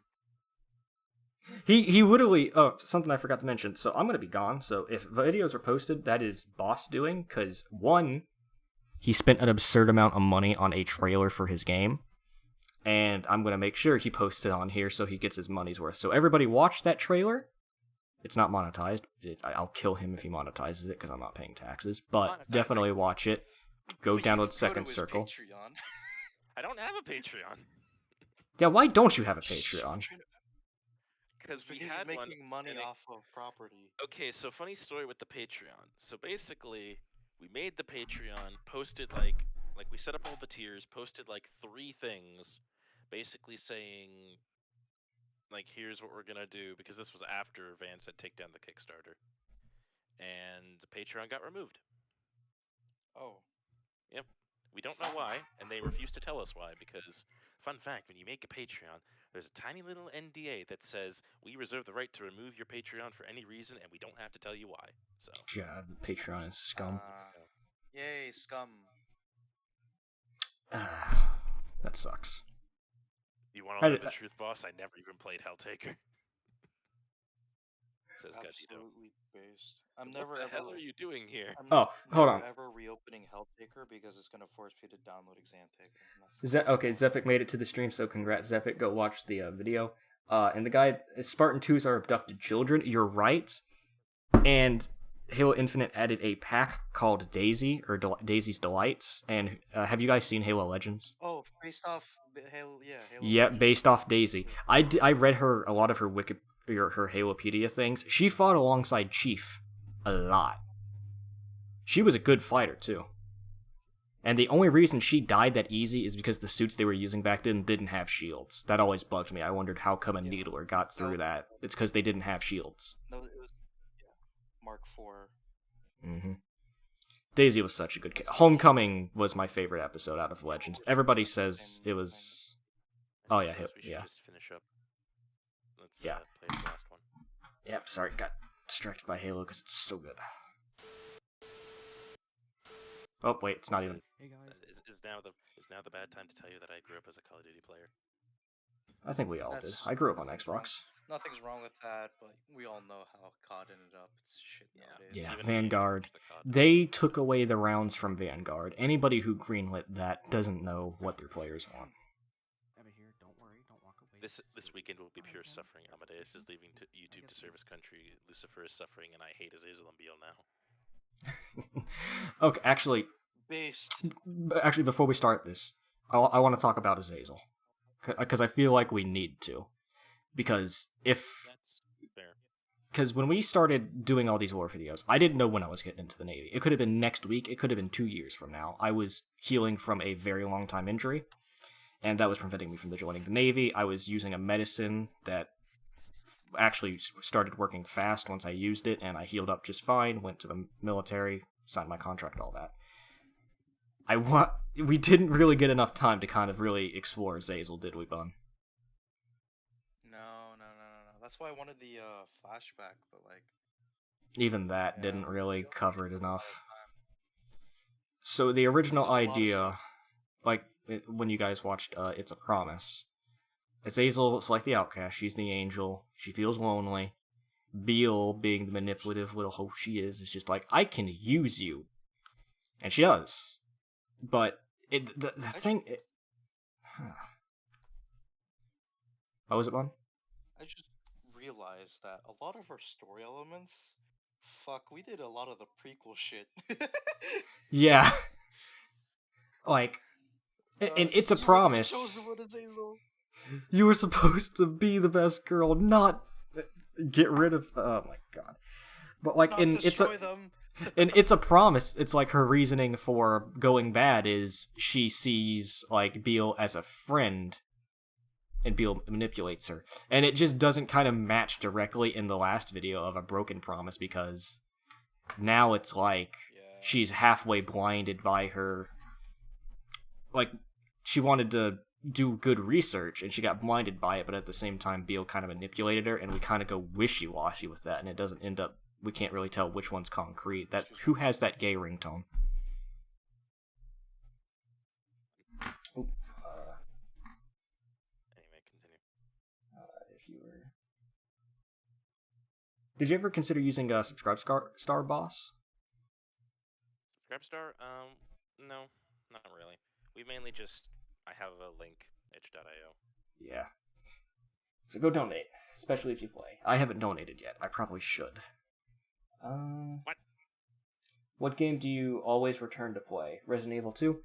He literally something I forgot to mention. So I'm gonna be gone. So if videos are posted, that is Boss doing, because one, he spent an absurd amount of money on a trailer for his game, and I'm gonna make sure he posts it on here so he gets his money's worth. So everybody watch that trailer. It's not monetized. I'll kill him if he monetizes it because I'm not paying taxes. But Monetize definitely it. watch it. Go Well, you download can go Second to his Circle. Patreon. I don't have a Patreon. Yeah, why don't you have a Shh, Patreon? Because we he's had one. making money and it- off of property. Okay, so funny story with the Patreon. So basically, we made the Patreon, posted like we set up all the tiers, posted like 3 things, basically saying like here's what we're gonna do, because this was after Van said take down the Kickstarter, and the Patreon got removed. Oh. We don't know why, and they refuse to tell us why, because, fun fact, when you make a Patreon, there's a tiny little NDA that says, we reserve the right to remove your Patreon for any reason, and we don't have to tell you why. So, God, Patreon is scum. Yay, scum. That sucks. you want I to know did- the truth, boss? I never even played Helltaker. Says Gaudito. Absolutely based. I'm What never the ever. hell are you doing here? I'm Oh, hold never on. ever reopening Helltaker because it's gonna force me to download Examtaker. Okay, Zephic made it to the stream, so congrats, Zephic. Go watch the video. And the guy, Spartan 2s are abducted children. You're right. And Halo Infinite added a pack called Daisy, or Daisy's Delights. And have you guys seen Halo Legends? Oh, based off Halo, yeah. Halo Yeah, Legends. based off Daisy. I read her a lot of her her Halopedia things. She fought alongside Chief a lot. She was a good fighter too. And the only reason she died that easy is because the suits they were using back then didn't have shields. That always bugged me. I wondered how come a Yeah. Needler got through So- that. It's because they didn't have shields. No, it was Mark IV. Mm-hmm. Daisy was such a good kid. Homecoming was my favorite episode out of Legends. Everybody says it was. Oh yeah, Suppose we should yeah. just finish up. Let's Yeah. play the last one. Yep. Sorry, got distracted by Halo because it's so good. Oh wait, it's not even. Hey guys. Is now the bad time to tell you that I grew up as a Call of Duty player? I think we all did. That's- I grew up on Xbox. Nothing's wrong with that, but we all know how COD ended up. It's shit Yeah. nowadays. Yeah, Even Vanguard. the COD. They took away the rounds from Vanguard. Anybody who greenlit that doesn't know what their players want. Over here, don't worry, don't walk away. This weekend will be pure suffering. Amadeus is leaving to YouTube to serve his country. Lucifer is suffering, and I hate Azazel and Beal now. Okay, actually, before we start this, I want to talk about Azazel. Because I feel like we need to. Because That's fair. Because when we started doing all these war videos, I didn't know when I was getting into the Navy. It could have been next week. It could have been 2 years from now. I was healing from a very long time injury. and that was preventing me from joining the Navy. I was using a medicine that actually started working fast once I used it, and I healed up just fine, went to the military, signed my contract, all that. We didn't really get enough time to kind of really explore Zazel, did we, Bun? No. That's why I wanted the flashback, but like... Even that didn't really cover it enough. So the original idea, like when you guys watched It's a Promise, Azazel is like the outcast, she's the angel, she feels lonely. Beale, being the manipulative little hoe she is just like, I can use you. And she does. But the thing... What was it, Bun? I just realized that a lot of our story elements... Fuck, we did a lot of the prequel shit. Yeah. Like, and It's a Promise. You were supposed to be the best girl, not get rid of... Oh my god. But like, It's a Promise, it's like her reasoning for going bad is she sees, like, Beale as a friend, and Beale manipulates her. And it just doesn't kind of match directly in the last video of A Broken Promise, because now it's like she's halfway blinded by her... Like, she wanted to do good research, and she got blinded by it, but at the same time, Beale kind of manipulated her, and we kind of go wishy-washy with that, and it doesn't end up... We can't really tell which one's concrete. Who has that gay ringtone? Anyway, continue. If you were... Did you ever consider using a Subscribe Star boss? Subscribe Star? No, not really. We mainly just... I have a link, itch.io. Yeah. So go donate, especially if you play. I haven't donated yet. I probably should. What game do you always return to play? Resident Evil 2?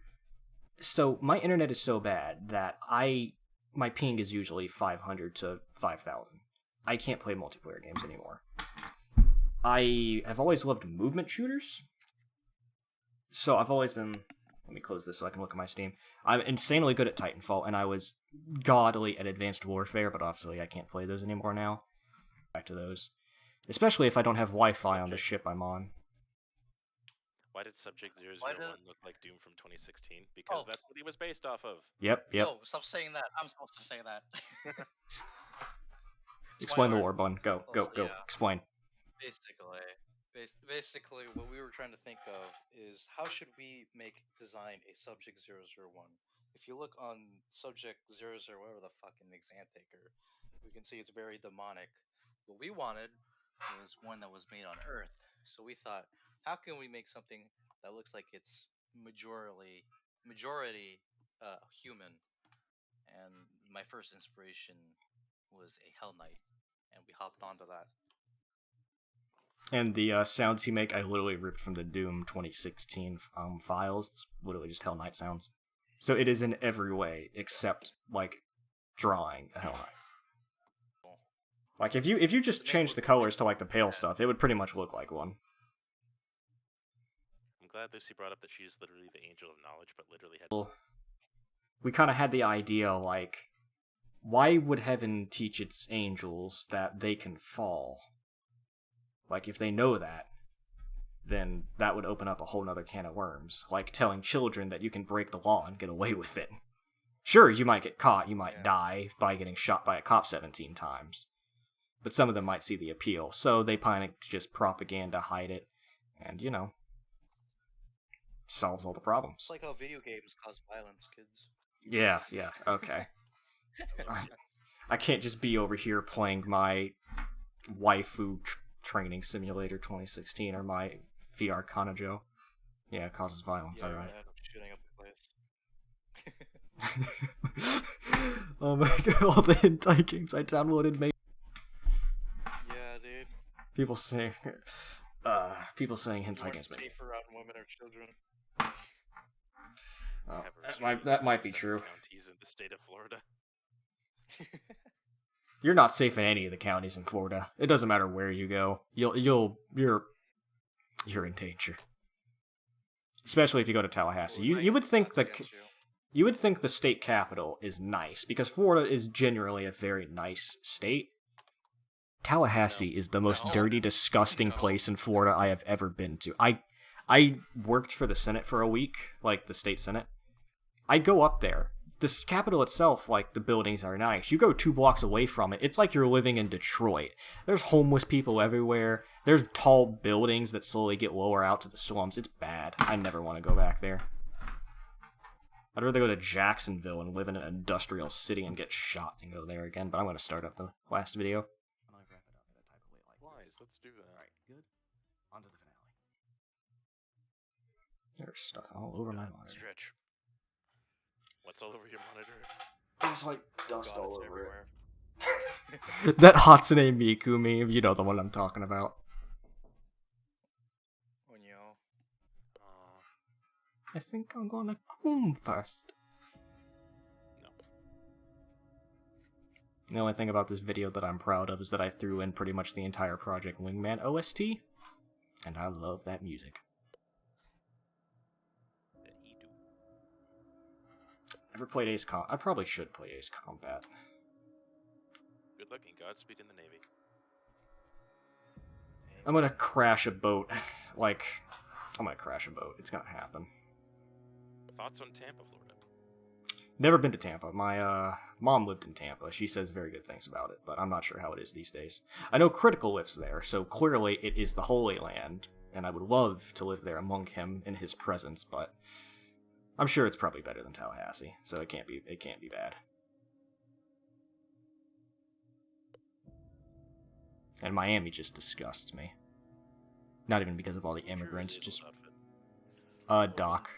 So, my internet is so bad that my ping is usually 500 to 5,000. I can't play multiplayer games anymore. I have always loved movement shooters. So, I've always been... Let me close this so I can look at my Steam. I'm insanely good at Titanfall, and I was godly at Advanced Warfare, but obviously I can't play those anymore now. Back to those. Especially if I don't have Wi-Fi on the ship I'm on. Why did Subject 001 look like Doom from 2016? Because that's what he was based off of. Yep. No, stop saying that. I'm supposed to say that. Explain the war, Bun. Go. Explain. Basically, what we were trying to think of is how should we design a Subject 001? If you look on Subject 00, whatever the fucking exam taker, we can see it's very demonic. What we wanted was one that was made on Earth. So we thought, how can we make something that looks like it's majority human? And my first inspiration was a Hell Knight, and we hopped onto that. And the sounds he make, I literally ripped from the Doom 2016 files. It's literally just Hell Knight sounds. So it is in every way except like drawing a Hell Knight. Like if you just change the colors to like the pale stuff, it would pretty much look like one. I'm glad Lucy brought up that she's literally the angel of knowledge, but literally had... We kind of had the idea, like, why would heaven teach its angels that they can fall? Like, if they know that, then that would open up a whole nother can of worms. Like telling children that you can break the law and get away with it. Sure, you might get caught, you might die by getting shot by a cop 17 times. But some of them might see the appeal, so they kind of just propaganda hide it, and, you know, it solves all the problems. It's like how video games cause violence, kids. Yeah, okay. I can't just be over here playing my waifu training simulator 2016 or my VR Kanojo. Yeah, it causes violence, alright. Shooting up the place. Oh my god, all the hentai games I downloaded made... Yeah, dude. People saying hentai games make... safer around women or children. That might be true. Counties in the state of Florida. You're not safe in any of the counties in Florida. It doesn't matter where you go. You're in danger. Especially if you go to Tallahassee. You would think you would think the state capital is nice, because Florida is generally a very nice state. Tallahassee is the most dirty, disgusting place in Florida I have ever been to. I worked for the Senate for a week, like the state Senate. I go up there. This capital itself, like, the buildings are nice. You go 2 blocks away from it, it's like you're living in Detroit. There's homeless people everywhere. There's tall buildings that slowly get lower out to the slums. It's bad. I never want to go back there. I'd rather go to Jacksonville and live in an industrial city and get shot and go there again, but I'm going to start up the last video. Wise, let's do that. Alright, good. On to the finale. There's stuff all over my monitor. Stretch. What's all over your monitor? There's like dust God, all it's over everywhere. it. That Hatsune Miku meme, you know the one I'm talking about. Onyo. I think I'm gonna come first. No. The only thing about this video that I'm proud of is that I threw in pretty much the entire Project Wingman OST, and I love that music. That he do. Ever played Ace Combat? I probably should play Ace Combat. Good luck and Godspeed in the Navy. I'm gonna crash a boat. Like, I'm gonna crash a boat. It's gonna happen. Thoughts on Tampa, Florida? Never been to Tampa. My mom lived in Tampa. She says very good things about it, but I'm not sure how it is these days. I know Critical lives there, so clearly it is the Holy Land, and I would love to live there among him in his presence, but I'm sure it's probably better than Tallahassee, so it can't be bad. And Miami just disgusts me. Not even because of all the immigrants, just Doc. Doc.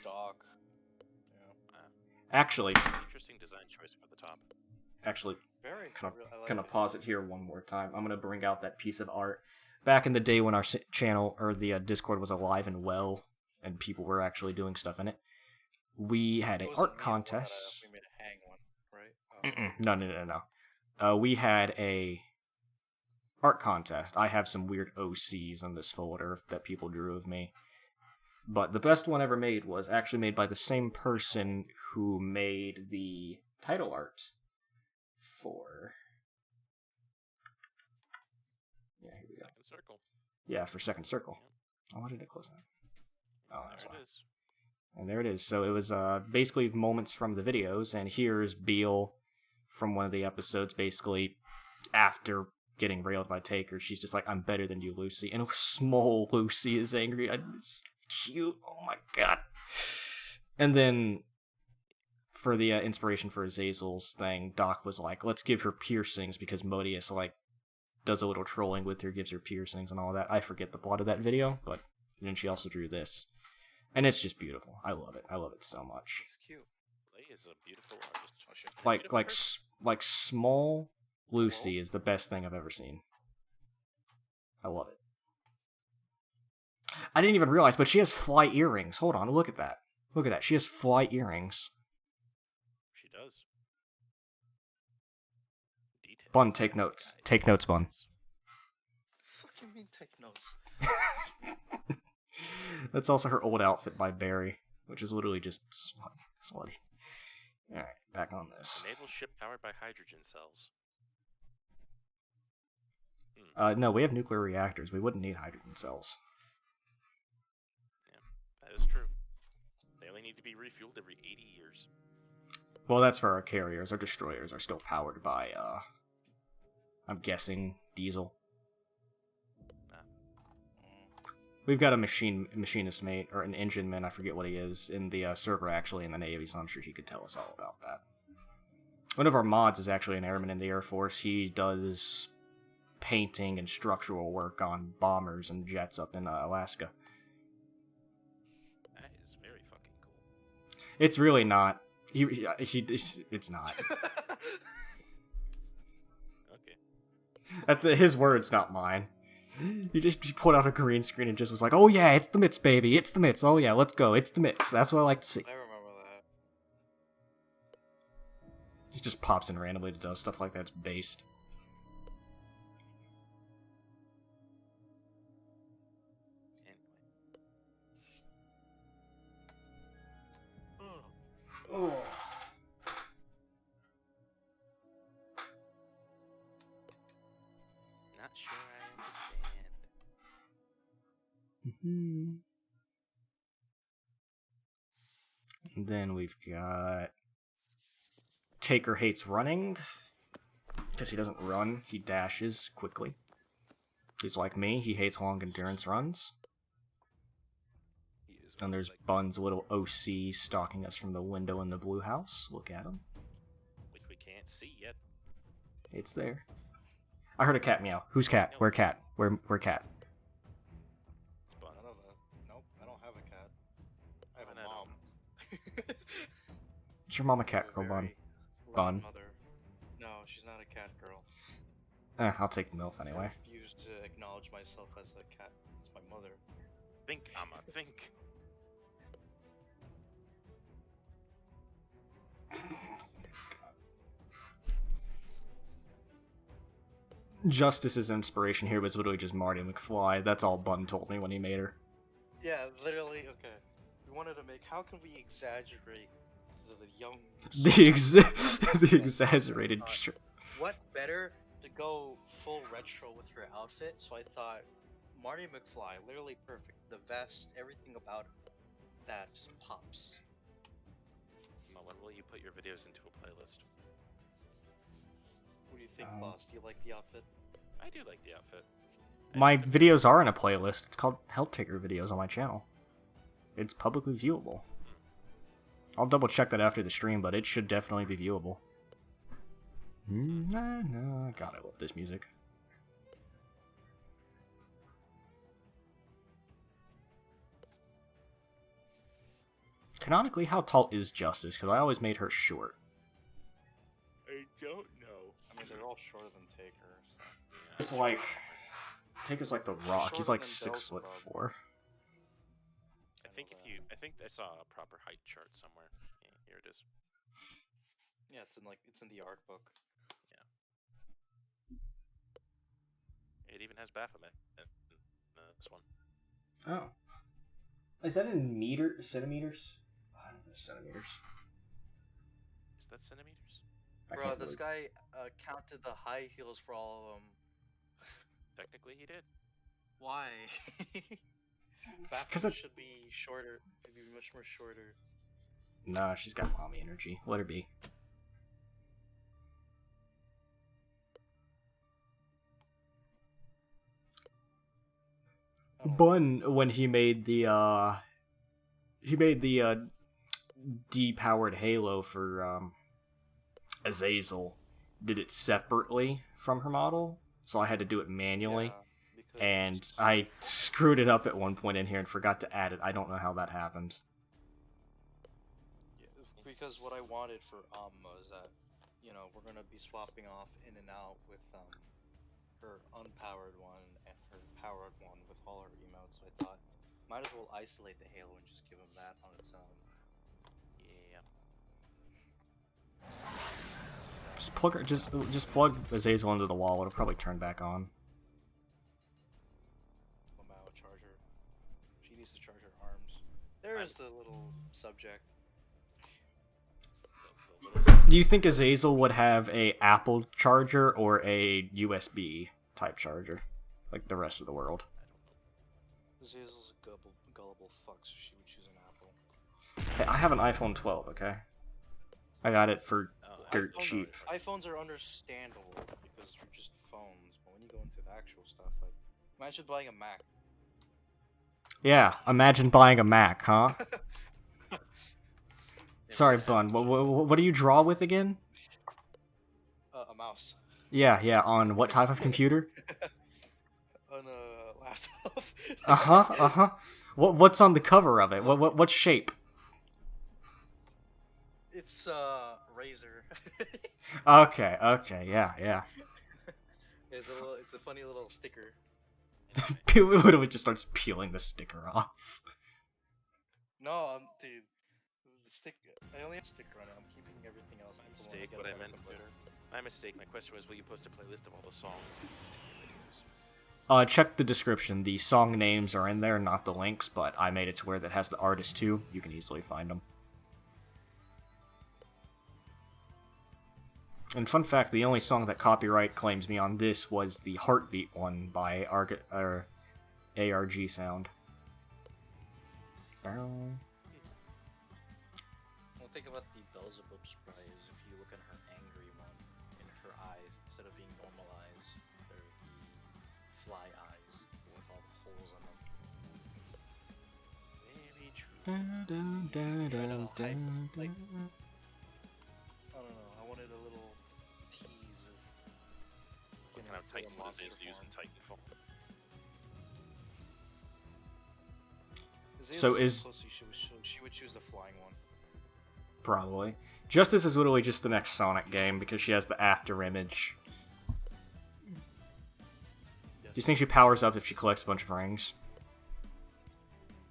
Actually, Interesting design choice for the top. Very. Gonna pause it here one more time. I'm gonna bring out that piece of art. Back in the day when our channel or the Discord was alive and well, and people were actually doing stuff in it, we had an art contest. We made a hang one, right? No. We had a art contest. I have some weird OCs in this folder that people drew of me. But the best one ever made was actually made by the same person who made the title art for... Yeah, here we go. Second circle. Yeah, for Second Circle. Oh, why did I close that? Oh, that's There why. it is. And there it is. So it was basically moments from the videos, and here's Beale from one of the episodes, basically after getting railed by Taker. She's just like, I'm better than you, Lucy. And small Lucy is angry. It's cute. Oh my god. And then for the inspiration for Azazel's thing, Doc was like, let's give her piercings because Modius like does a little trolling with her, gives her piercings and all that. I forget the plot of that video, but then she also drew this. And it's just beautiful. I love it. I love it so much. It's cute. Lay is a beautiful artist. Oh shit. Like small Lucy is the best thing I've ever seen. I love it. I didn't even realize, but she has fly earrings. Hold on, look at that. Look at that. She has fly earrings. She does. Details. Bun, take notes. Take notes, Bun. What do you mean take notes? That's also her old outfit by Barry, which is literally just slutty. Alright, back on this. Naval ship powered by hydrogen cells. No, we have nuclear reactors. We wouldn't need hydrogen cells. Yeah, that is true. They only need to be refueled every 80 years. Well, that's for our carriers. Our destroyers are still powered by, I'm guessing, diesel. We've got a machinist mate, or an engine man, I forget what he is, in the server actually in the Navy, so I'm sure he could tell us all about that. One of our mods is actually an airman in the Air Force. He does painting and structural work on bombers and jets up in Alaska. That is very fucking cool. It's really not. It's not. Okay. His words, not mine. He put out a green screen and just was like, oh yeah, it's the mitts, baby, it's the mitts, oh yeah, let's go, it's the mitts. That's what I like to see. I remember that. He just pops in randomly to do stuff like that. It's based. Anyway. Oh. And then we've got Taker hates running because he doesn't run, he dashes quickly. He's like me, he hates long endurance runs. And there's Bun's little OC stalking us from the window in the blue house. Look at him. Which we can't see yet. It's there. I heard a cat meow. Who's cat? Where cat? Where cat? It's Bun. Nope, I don't have a cat. I have a I mom. Is your mom a cat girl, Bun? Bun. Mother. No, she's not a cat girl. I'll take MILF anyway. I refuse to acknowledge myself as a cat. It's my mother. Think, Amma, think. Justice's inspiration here was literally just Marty McFly. That's all Bun told me when he made her. Yeah, literally, okay. We wanted to make, how can we exaggerate the young... The exaggerated shirt. What better to go full retro with her outfit? So I thought, Marty McFly, literally perfect. The vest, everything about that just pops. Amma, when will you put your videos into a playlist? What do you think, boss? Do you like the outfit? I do like the outfit. My videos are in a playlist. It's called Health Taker Videos on my channel. It's publicly viewable. I'll double check that after the stream, but it should definitely be viewable. God, I love this music. Canonically, how tall is Justice? Because I always made her short. I don't know. I mean, they're all shorter than Taker. So. It's like... Taker's like the Rock. He's like Shorter than 6'4". I think I saw a proper height chart somewhere. Yeah, here it is. Yeah, it's in the art book. It even has Baphomet in this one. Oh. Is that in centimeters? I don't know, centimeters. Is that centimeters? Bro, this guy counted the high heels for all of them. Technically, he did. Why? Because Baphomet should be shorter. It'd be much more shorter. Nah, she's got mommy energy. Let her be. Bun, when he made the depowered Halo for Azazel, did it separately from her model, so I had to do it manually. Yeah, and I screwed it up at one point in here and forgot to add it. I don't know how that happened. Yeah, because what I wanted for is that, you know, we're gonna be swapping off in and out with her unpowered one and her powered one with all her emotes. So I thought, might as well isolate the Halo and just give him that on its own. Yeah. Just plug her. Just plug Azazel into the wall. It'll probably turn back on. Lamau charger. She needs to charge her arms. There's the little subject. Do you think Azazel would have a Apple charger or a USB type charger, like the rest of the world? Azazel's a gullible fuck, so she would choose an Apple. Hey, I have an iPhone 12. Okay, I got it for dirt cheap. iPhones are understandable because they're just phones, but when you go into the actual stuff, like, imagine buying a Mac. Yeah, imagine buying a Mac, huh? Sorry, Bun. What do you draw with again? A mouse. Yeah. On what type of computer? On a laptop. What's on the cover of it? What shape? It's Razer. Okay, yeah. It's a funny little sticker. It just starts peeling the sticker off. No, dude. I only have a sticker on it. I'm keeping everything else. My mistake. What I meant. My mistake. My question was, will you post a playlist of all the songs? Check the description. The song names are in there, not the links, but I made it to where that has the artist too. You can easily find them. And fun fact, the only song that copyright claims me on this was the Heartbeat one by ARG Sound. Bow. Well, think about the Beelzebub spray is if you look at her angry one, in her eyes, instead of being normal eyes, they're the fly eyes with all the holes in them. Very true. Trying to hype, like, I don't know, I wanted a little tease of What getting kind of into a Titan was monster his use in form. Titanfall? So is- she would choose the flying one. Probably. Justice is literally just the next Sonic game because she has the after image. Do you think she powers up if she collects a bunch of rings?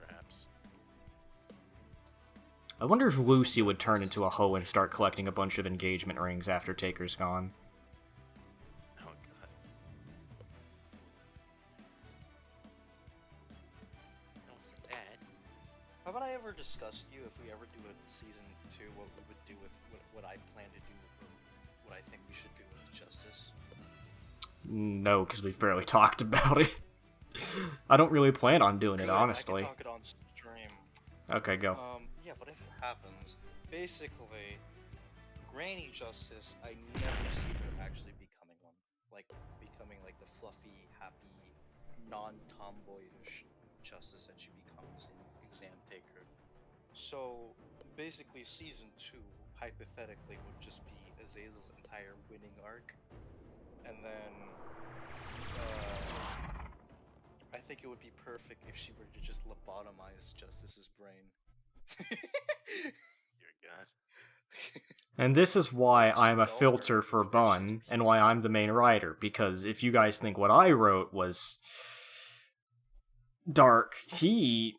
Perhaps. I wonder if Lucy would turn into a hoe and start collecting a bunch of engagement rings after Taker's gone. Oh god. No, it's bad. Haven't I ever discussed you if we ever do a season 2, what we would do with what I plan to do with what I think we should do with Justice? No, because we've barely talked about it. I don't really plan on doing it, Good, honestly. I can talk it on stream. Okay, go. Yeah, but if it happens, basically, Granny Justice, I never see her actually becoming one. Like, becoming like the fluffy, happy, non-tomboyish Justice that she becomes in Exam Taker. So, basically, season 2, hypothetically, would just be Azazel's entire winning arc. And then, I think it would be perfect if she were to just lobotomize Justice's brain. Dear god. And this is why Just I'm a dull her filter for into where she's Bun, and why I'm the main writer, because if you guys think what I wrote was dark, you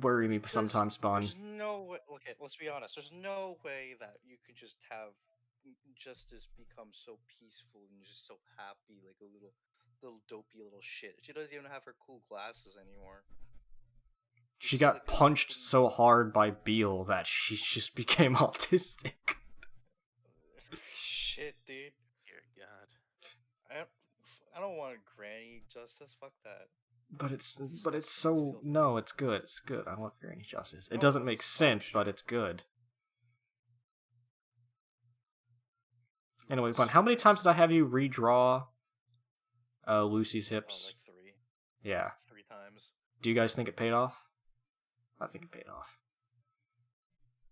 worry me sometimes, Bun. There's no way. Okay, let's be honest. There's no way that you could just have Justice become so peaceful and just so happy, like a little dopey little shit. She doesn't even have her cool glasses anymore. She She's got like a punched fucking- so hard by Beale that she just became autistic. Shit, dude. Dear god. I don't want Granny Justice. Fuck that. But it's Disgusting. so Filthy. no, it's good. It's good. I love Granny Justice. It No, doesn't make it's dog sense, but shit. it's good. Anyway, Bun, how many times did I have you redraw Lucy's hips? Like 3. Yeah. 3 times. Do you guys think it paid off? I think it paid off.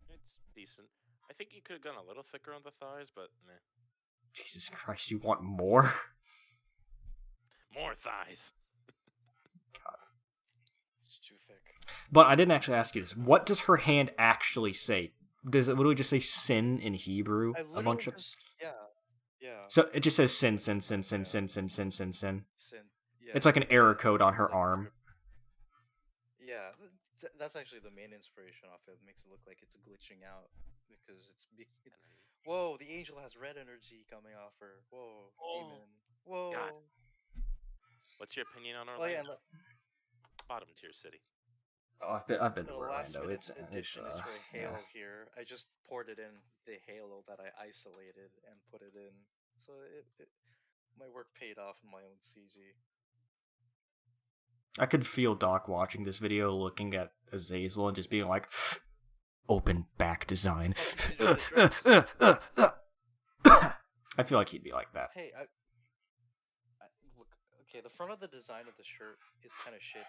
It's decent. I think you could have gone a little thicker on the thighs, but meh. Jesus Christ, you want more? More thighs. It's too thick. But I didn't actually ask you this. What does her hand actually say? Does it literally just say sin in Hebrew? I A literally bunch of. just yeah. So it just says sin, sin, sin, sin, sin, sin, sin, sin, sin. Yeah. It's like an error code on It's her like- arm. Yeah, that's actually the main inspiration off it. It makes it look like it's glitching out because whoa, the angel has red energy coming off her. Whoa, Oh, demon. Whoa. God. What's your opinion on Oh yeah, Orlando? Bottom tier city. Oh, I've been to the last Orlando. minute It's addition is for Halo yeah. here. I just ported in the Halo that I isolated and put it in, so my work paid off in my own CG. I could feel Doc watching this video, looking at Azazel and just being like, "Open back design." I feel like he'd be like that. Hey, look. Okay, the front of the design of the shirt is kind of shit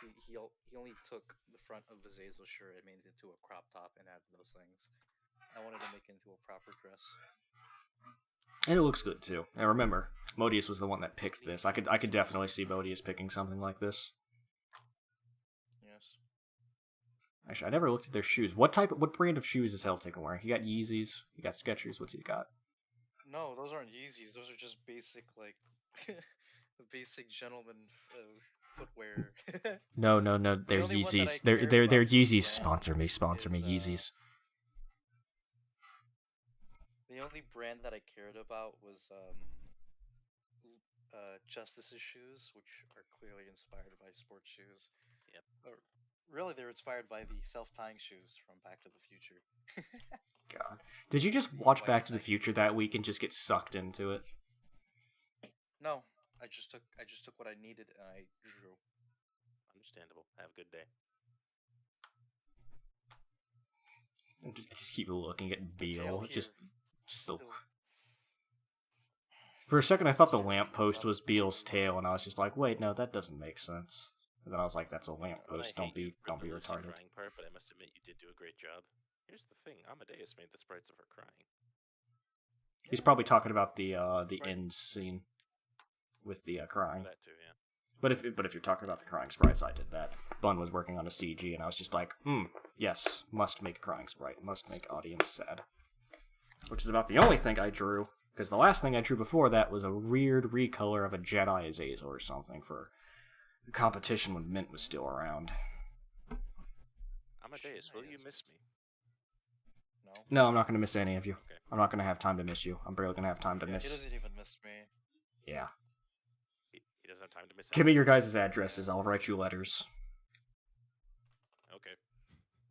because he only took the front of Azazel's shirt and made it into a crop top and added those things. I wanted to make it into a proper dress. And it looks good too. And remember, Modius was the one that picked this. I could definitely see Modius picking something like this. Yes. Actually, I never looked at their shoes. What brand of shoes is Helltaker wearing? He got Yeezys. He got Skechers. What's he got? No, those aren't Yeezys. Those are just basic, like, basic gentleman footwear. No. They're only one that I Yeezys. care They're about Yeezys. is, Sponsor me, Yeezys. The only brand that I cared about was Justice's shoes, which are clearly inspired by sports shoes. Yep. Really, they're inspired by the self-tying shoes from Back to the Future. God, did you just watch Why Back to did the I- Future that week and just get sucked into it? No, I just took what I needed and I drew. understandable. Have a good day. I just keep looking at Beal. Just Still. for a second, I thought the lamppost was Beal's tail, and I was just like, "Wait, no, that doesn't make sense." And then I was like, "That's a lamppost. Don't be retarded." Crying part, but I must admit you did do a great job. Here's the thing: Amadeus made the sprites of her crying. He's probably talking about the end scene with the crying. That too, yeah. But if you're talking about the crying sprites, I did that. Bun was working on a CG, and I was just like, yes, must make crying sprite, must make audience sad. Which is about the only thing I drew, because the last thing I drew before that was a weird recolor of a Jedi Azazel or something for a competition when Mint was still around. Amadeus, will you miss me? No, I'm not going to miss any of you. Okay. I'm not going to have time to miss you. I'm barely going to have time to miss... He doesn't even miss me. Yeah. He doesn't have time to miss. Give me your guys' addresses. I'll write you letters. Okay.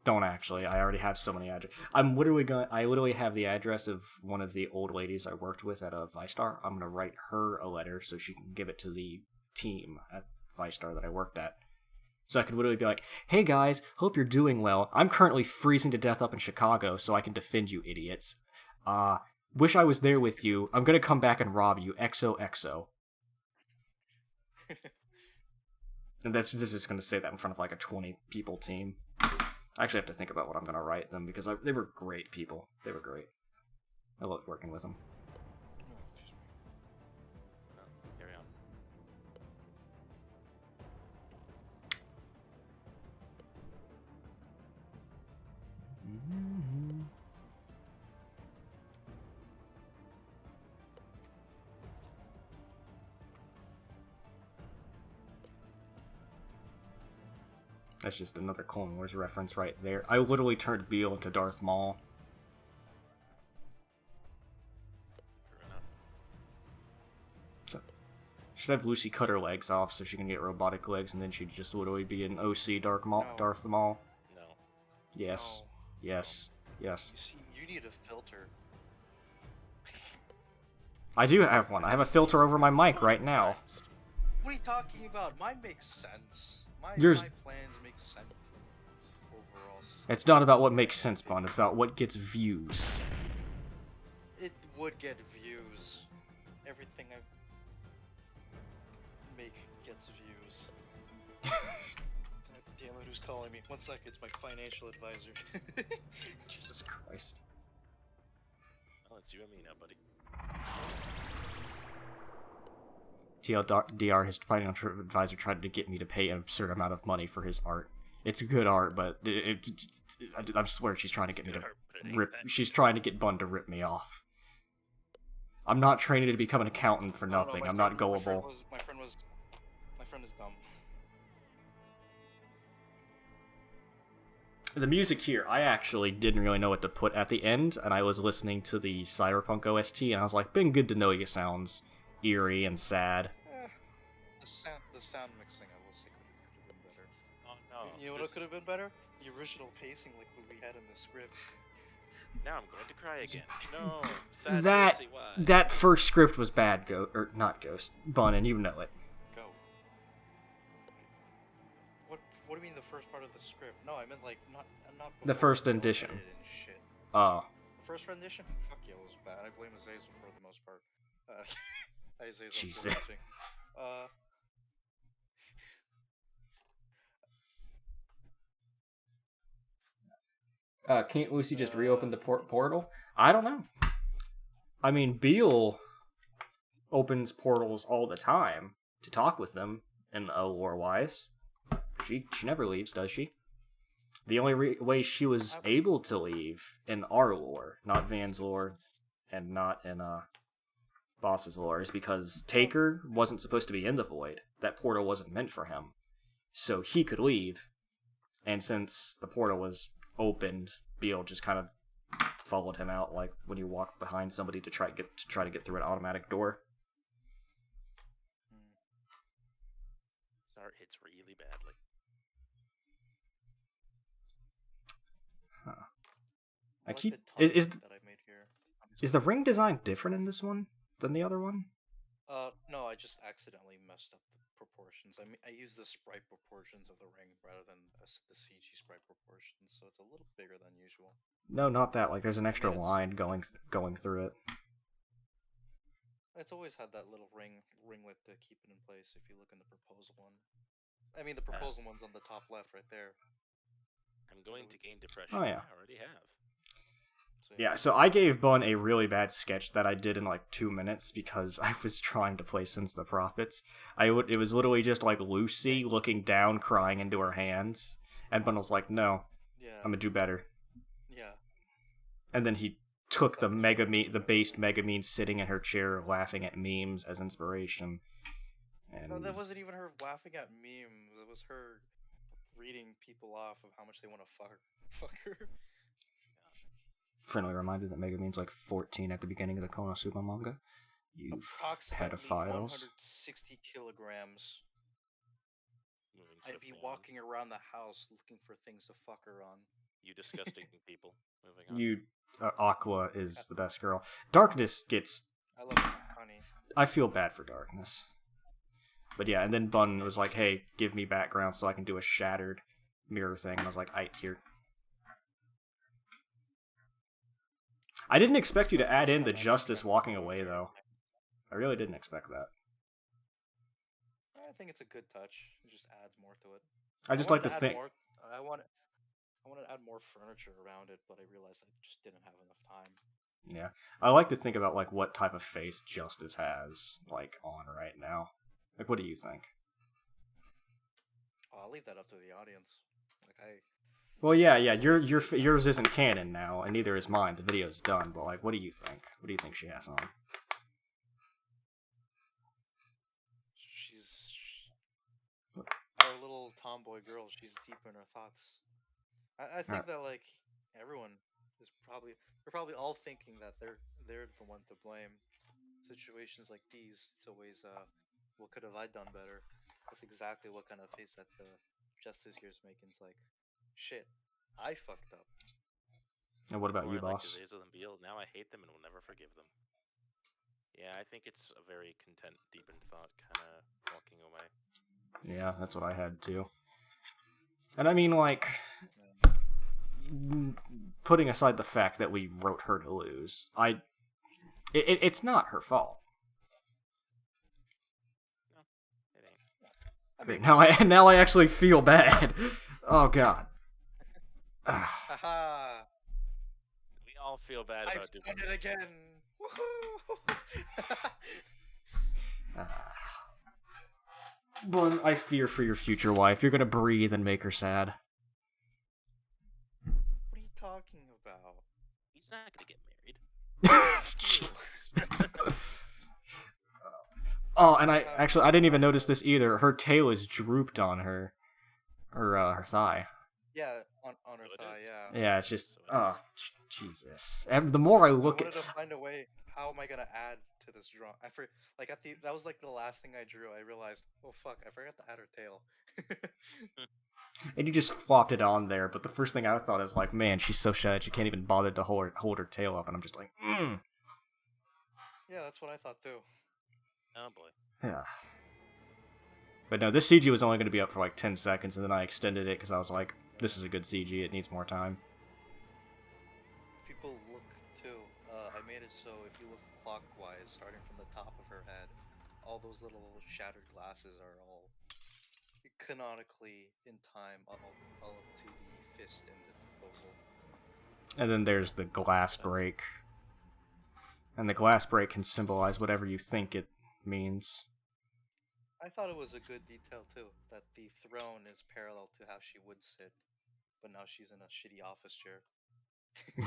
Don't actually. I already have so many addresses. I literally have the address of one of the old ladies I worked with at a ViStar. I'm gonna write her a letter so she can give it to the team at ViStar that I worked at. So I could literally be like, "Hey guys, hope you're doing well. I'm currently freezing to death up in Chicago, so I can defend you idiots. Wish I was there with you. I'm gonna come back and rob you. XOXO." And that's just gonna say that in front of like a 20-people team. I actually have to think about what I'm going to write them, because they were great people. They were great. I loved working with them. Carry on. That's just another Clone Wars reference right there. I literally turned Beal into Darth Maul. So, should have Lucy cut her legs off so she can get robotic legs, and then she'd just literally be an OC Darth Maul. No. Darth Maul. No. Yes. No. Yes. Yes. You see, you need a filter. I do have one. I have a filter over my mic right now. What are you talking about? Mine makes sense. My plans make sense overall. It's not about what makes sense, Bond. It's about what gets views. It would get views. Everything I make gets views. God damn it, who's calling me? 1 second, it's my financial advisor. Jesus Christ. Oh, it's you and me now, buddy. TLDR, his financial advisor tried to get me to pay an absurd amount of money for his art. It's good art, but I swear she's trying to get me to rip. She's trying to get Bun to rip me off. I'm not training to become an accountant for nothing. I'm not gullible. My friend is dumb. The music here, I actually didn't really know what to put at the end, and I was listening to the Cyberpunk OST, and I was like, "Been good to know you." Sounds eerie and sad. The sound mixing, I will say, could have been better. Oh no. You know what could have been better? The original pacing, like what we had in the script. Now I'm going to cry again. No. Sad. That first script was bad, not Ghost, Bun, and you know it. Go. What do you mean the first part of the script? No, I meant like not the first rendition. Shit. Oh. The first rendition? Fuck yeah, it was bad. I blame Azazel for the most part. Azazel Jesus. for watching. Can't Lucy just reopen the portal? I don't know. I mean, Beal opens portals all the time to talk with them in lore-wise. She never leaves, does she? The only way she was able to leave in our lore, not Van's lore, and not in Boss's lore, is because Taker wasn't supposed to be in the Void. That portal wasn't meant for him. So he could leave, and since the portal was opened, Beal just kind of followed him out, like when you walk behind somebody to try to get through an automatic door. Zart hits really badly. Huh. Is the ring design different in this one than the other one? No, I just accidentally messed up the proportions. I use the sprite proportions of the ring rather than the CG sprite proportions, so it's a little bigger than usual. No, not that. Like, there's an extra line going through it. It's always had that little ringlet to keep it in place. If you look in the proposal one, I mean the proposal one's on the top left, right there. I'm going to gain depression. Oh yeah, I already have. Yeah, so I gave Bun a really bad sketch that I did in like 2 minutes because I was trying to play Sins of the Prophets. It was literally just like Lucy looking down, crying into her hands, and Bun was like, "No, I'm gonna do better." Yeah. And then he took the based Megamine sitting in her chair laughing at memes as inspiration. And no, that wasn't even her laughing at memes. It was her reading people off of how much they want to fuck her. Friendly reminder that Megamine's like 14 at the beginning of the Konosuba manga. You pedophiles. 160 kilograms. I'd be walking around the house looking for things to fuck her on. You disgusting people. Moving on. You, Aqua is the best girl. Darkness gets... I love honey. I feel bad for Darkness. But yeah, and then Bun was like, hey, give me background so I can do a shattered mirror thing. And I was like, here. I didn't expect you to add in the Justice walking away, though. I really didn't expect that. I think it's a good touch. It just adds more to it. I just like to think... I want to add more furniture around it, but I realized I just didn't have enough time. Yeah. I like to think about, like, what type of face Justice has, like, on right now. Like, what do you think? Oh, I'll leave that up to the audience. Well, yeah, yours isn't canon now, and neither is mine. The video's done, but, like, what do you think? What do you think she has on? She's our little tomboy girl. She's deep in her thoughts. I think that, like, everyone is they're probably all thinking that they're the one to blame. Situations like these, it's always, what could have I done better? That's exactly what kind of face that Justice here is making. It's like, shit, I fucked up. And what about you, boss? Like Azazel and Beale. Now I hate them and will never forgive them. Yeah, I think it's a very content, deep in thought kind of walking away. Yeah, that's what I had too. And I mean, like, putting aside the fact that we wrote her to lose, it's not her fault. No, it ain't. Great. Now I actually feel bad. Oh god. Haha. We all feel bad about doing it again. Woohoo! Bun, I fear for your future wife. You're gonna breathe and make her sad. What are you talking about? He's not gonna get married. Jeez. Oh, and I didn't even notice this either. Her tail is drooped on her thigh. Yeah, on her thigh. Yeah. Yeah, it's just Jesus. And the more I look I wanted to find a way. How am I gonna add to this drawing? That was like the last thing I drew. I realized, oh fuck, I forgot to add her tail. And you just flopped it on there. But the first thing I thought is like, man, she's so shy she can't even bother to hold her tail up. And I'm just like, Yeah, that's what I thought too. Oh boy. Yeah. But no, this CG was only going to be up for like 10 seconds, and then I extended it because I was like, this is a good CG, it needs more time. If people look too, I made it so if you look clockwise, starting from the top of her head, all those little shattered glasses are all canonically in time up to the fist in the proposal. And then there's the glass break. And the glass break can symbolize whatever you think it means. I thought it was a good detail too, that the throne is parallel to how she would sit, but now she's in a shitty office chair.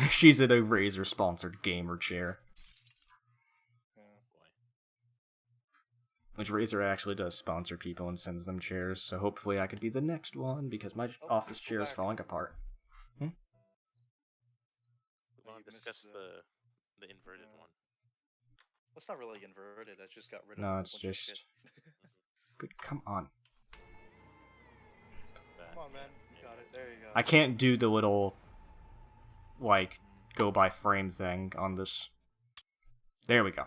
She's in a Razer-sponsored gamer chair. Boy. Which Razer actually does sponsor people and sends them chairs, so hopefully I could be the next one, because my office chair is falling apart. We want to discuss the inverted one. Well, it's not really inverted, I just got rid of No, a it's bunch of shit. just... Good, come on. Come on, man. You got it. There you go. I can't do the little, like, go by frame thing on this. There we go.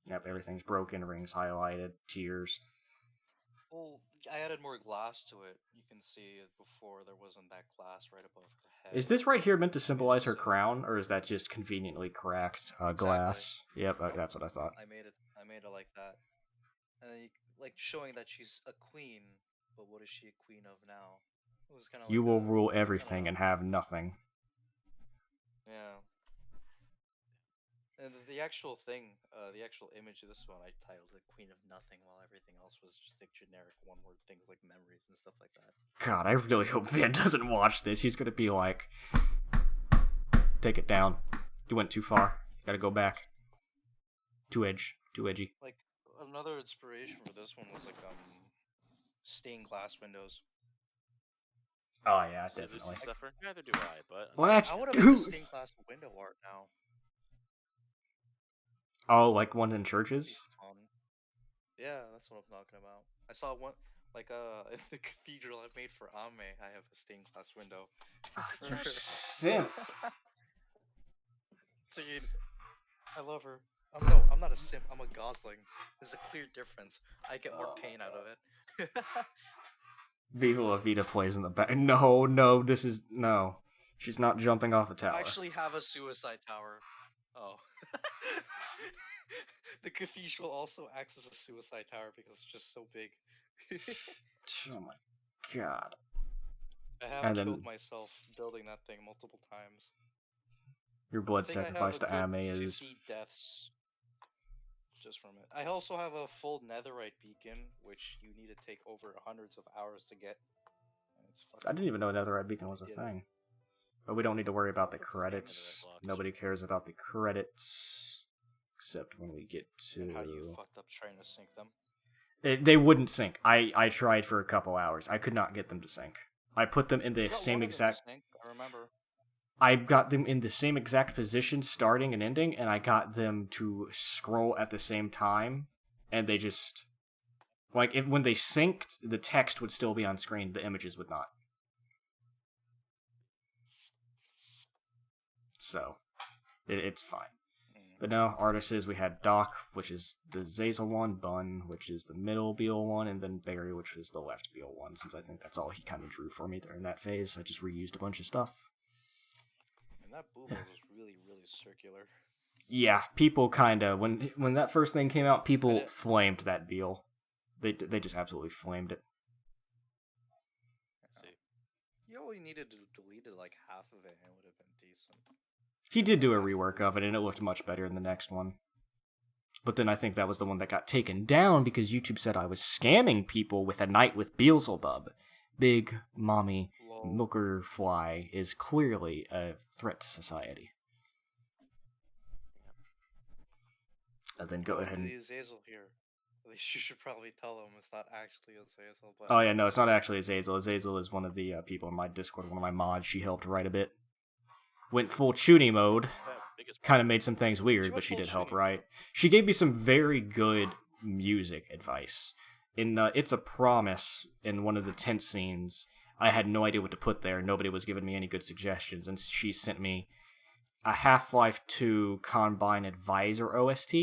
Yep, everything's broken, rings highlighted, tears. Well, I added more glass to it. You can see it before there wasn't that glass right above her head. Is this right here meant to I made symbolize it her so- crown, or is that just conveniently cracked glass? Yep, Nope. that's what I thought. I made it like that, and then like showing that she's a queen. But what is she a queen of now? It was kind of You like will rule everything and have nothing. Yeah. And the actual thing, the actual image of this one, I titled it "Queen of Nothing," while everything else was just like generic one-word things like memories and stuff like that. God, I really hope Van doesn't watch this. He's gonna be like, take it down. You went too far. Gotta go back. Too edgy. Like another inspiration for this one was like stained glass windows. Oh yeah, So definitely. Lucy suffer? Neither do I, but Well, that's I want to make a stained glass window art now. Oh, like one in That'd be churches. fun. Yeah, that's what I'm talking about. I saw one like in the cathedral I made for Ame. I have a stained glass window. You simp. Dude, I love her. I'm not a simp. I'm a gosling. There's a clear difference. I get more pain out of it. Viva La Vida plays in the back. No, this is no. She's not jumping off a tower. I actually have a suicide tower. Oh. The cathedral also acts as a suicide tower because it's just so big. Oh my god. I have And killed then- myself building that thing multiple times. Your I blood think I have sacrifice a to good Ame is 50 deaths just from it. I also have a full netherite beacon, which you need to take over hundreds of hours to get. And it's I didn't even know Netherite Beacon was a Yeah. thing. But we don't need to worry about the That's the main credits. Netherite blocks. Nobody cares about the credits. Except when we get And how you to... fucked up trying to sync them. They wouldn't sync. I tried for a couple hours. I could not get them to sync. I put them in the You got same one of them to exact... sync, I remember. I got them in the same exact position starting and ending, and I got them to scroll at the same time, and they just... Like, when they synced, the text would still be on screen, the images would not. So, it's fine. But no, artists, we had Doc, which is the Zazel one, Bun, which is the middle Beal one, and then Barry, which is the left Beal one, since I think that's all he kind of drew for me during that phase. I just reused a bunch of stuff. And that boomer was really, really circular. Yeah, people kind of, when that first thing came out, people did- flamed that Beal. They just absolutely flamed it. Let's see. You only needed to delete like half of it and it would have been decent. He did do a rework of it, and it looked much better in the next one. But then I think that was the one that got taken down because YouTube said I was scamming people with a night with Beelzebub. Big Mommy Lol. Milker Fly is clearly a threat to society. And then go ahead and... The Azazel here. At least you should probably tell him it's not actually Azazel, but... Oh yeah, no, it's not actually Azazel. Azazel is one of the people in my Discord, one of my mods. She helped write a bit. Went full Chuny mode. That biggest Kind of made some things weird, She but went she full did help Chuny. write. She gave me some very good music advice. In It's a Promise, in one of the tent scenes, I had no idea what to put there. Nobody was giving me any good suggestions, and she sent me a Half-Life 2 Combine Advisor OST,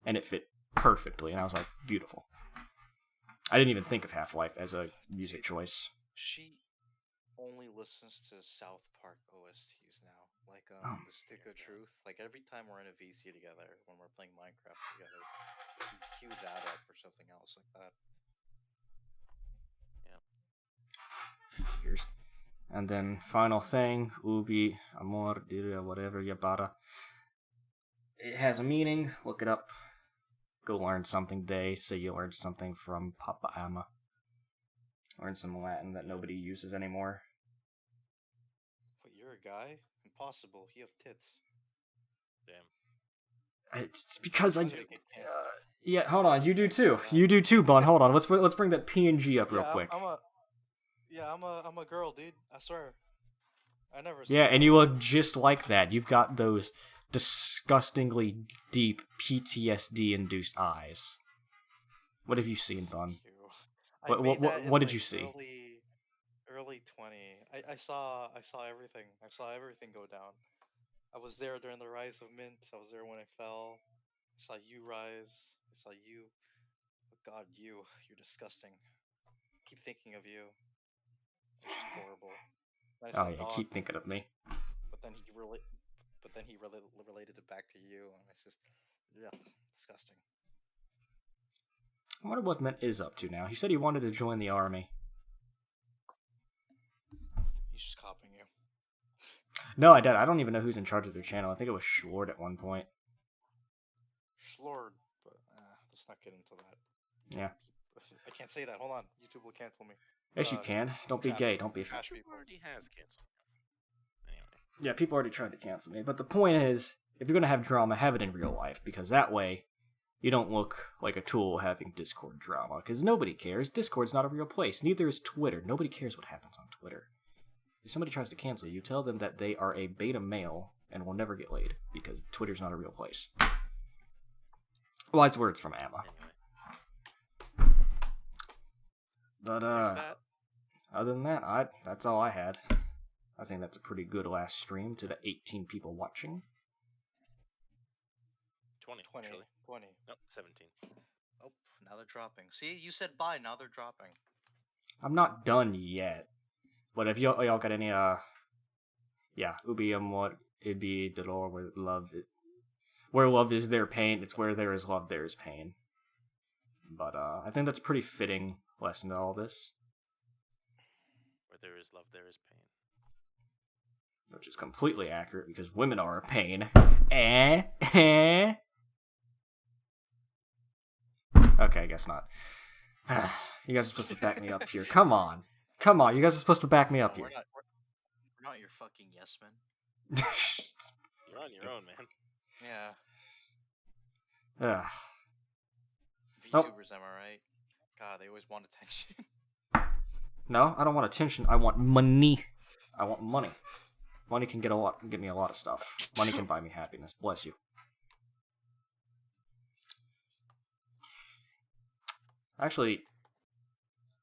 and it fit perfectly, and I was like, beautiful. I didn't even think of Half-Life as a music choice. She only listens to South Park OSTs now. Like, Oh. the Stick of Truth. Like, every time we're in a VC together, when we're playing Minecraft together, we cue that up or something else like that. Figures. And then final thing, Ubi, Amor, Dira, whatever, Yabara. It has a meaning, look it up. Go learn something today, say you learned something from Papa Ama. Learn some Latin that nobody uses anymore. Wait, you're a guy? Impossible. You have tits. Damn. It's because I'm gonna get canceled. yeah, hold on, you do too. You do too, Bun. Hold on, let's bring that PNG up real Yeah, quick. I'm a girl, dude. I swear. I never. Yeah, said and I you was. look just like that. You've got those disgustingly deep PTSD-induced eyes. What have you seen, Bun? You. What did you see? Early 20. I saw everything. I saw everything go down. I was there during the rise of Mint. I was there when it fell. I saw you rise. I saw you. Oh God, you're disgusting. keep thinking of you. It's just horrible. Then I Oh said yeah, dog, keep thinking of me. but then he related it back to you, and it's just, yeah, disgusting. I wonder what Mint is up to now. He said he wanted to join the army. He's just copying you. No, I did. I don't even know who's in charge of their channel. I think it was Schlord at one point. Schlord, but let's not get into that. Yeah. I can't say that. Hold on, YouTube will cancel me. Yes, you can. Don't be gay. Don't be. Trash YouTube people. already has canceled. Anyway. Yeah, people already tried to cancel me. But the point is, if you're gonna have drama, have it in real life, because that way, you don't look like a tool having Discord drama. Because nobody cares. Discord's not a real place. Neither is Twitter. Nobody cares what happens on Twitter. If somebody tries to cancel you, tell them that they are a beta male and will never get laid, because Twitter's not a real place. Wise words from Emma. Anyway. But There's that. other than that, that's all I had. I think that's a pretty good last stream to the 18 people watching. 20, 20. actually. 20. Nope, 17. Oh, now they're dropping. See, you said bye, now they're dropping. I'm not done yet. But if y'all got any, yeah, Ubium, what it be, the Lord, where love is there pain, it's where there is love, there is pain. But, I think that's a pretty fitting lesson to all this. Where there is love, there is pain. Which is completely accurate, because women are a pain. Okay, I guess not. You guys are supposed to back me up here. Come on. Come on, you guys are supposed to back me up here. We're not your fucking yes men. You're on your own, man. Yeah. Ugh. VTubers, am I right? God, they always want attention. No, I don't want attention. I want money. I want money. Money can get me a lot of stuff. Money can buy me happiness. Bless you. Actually,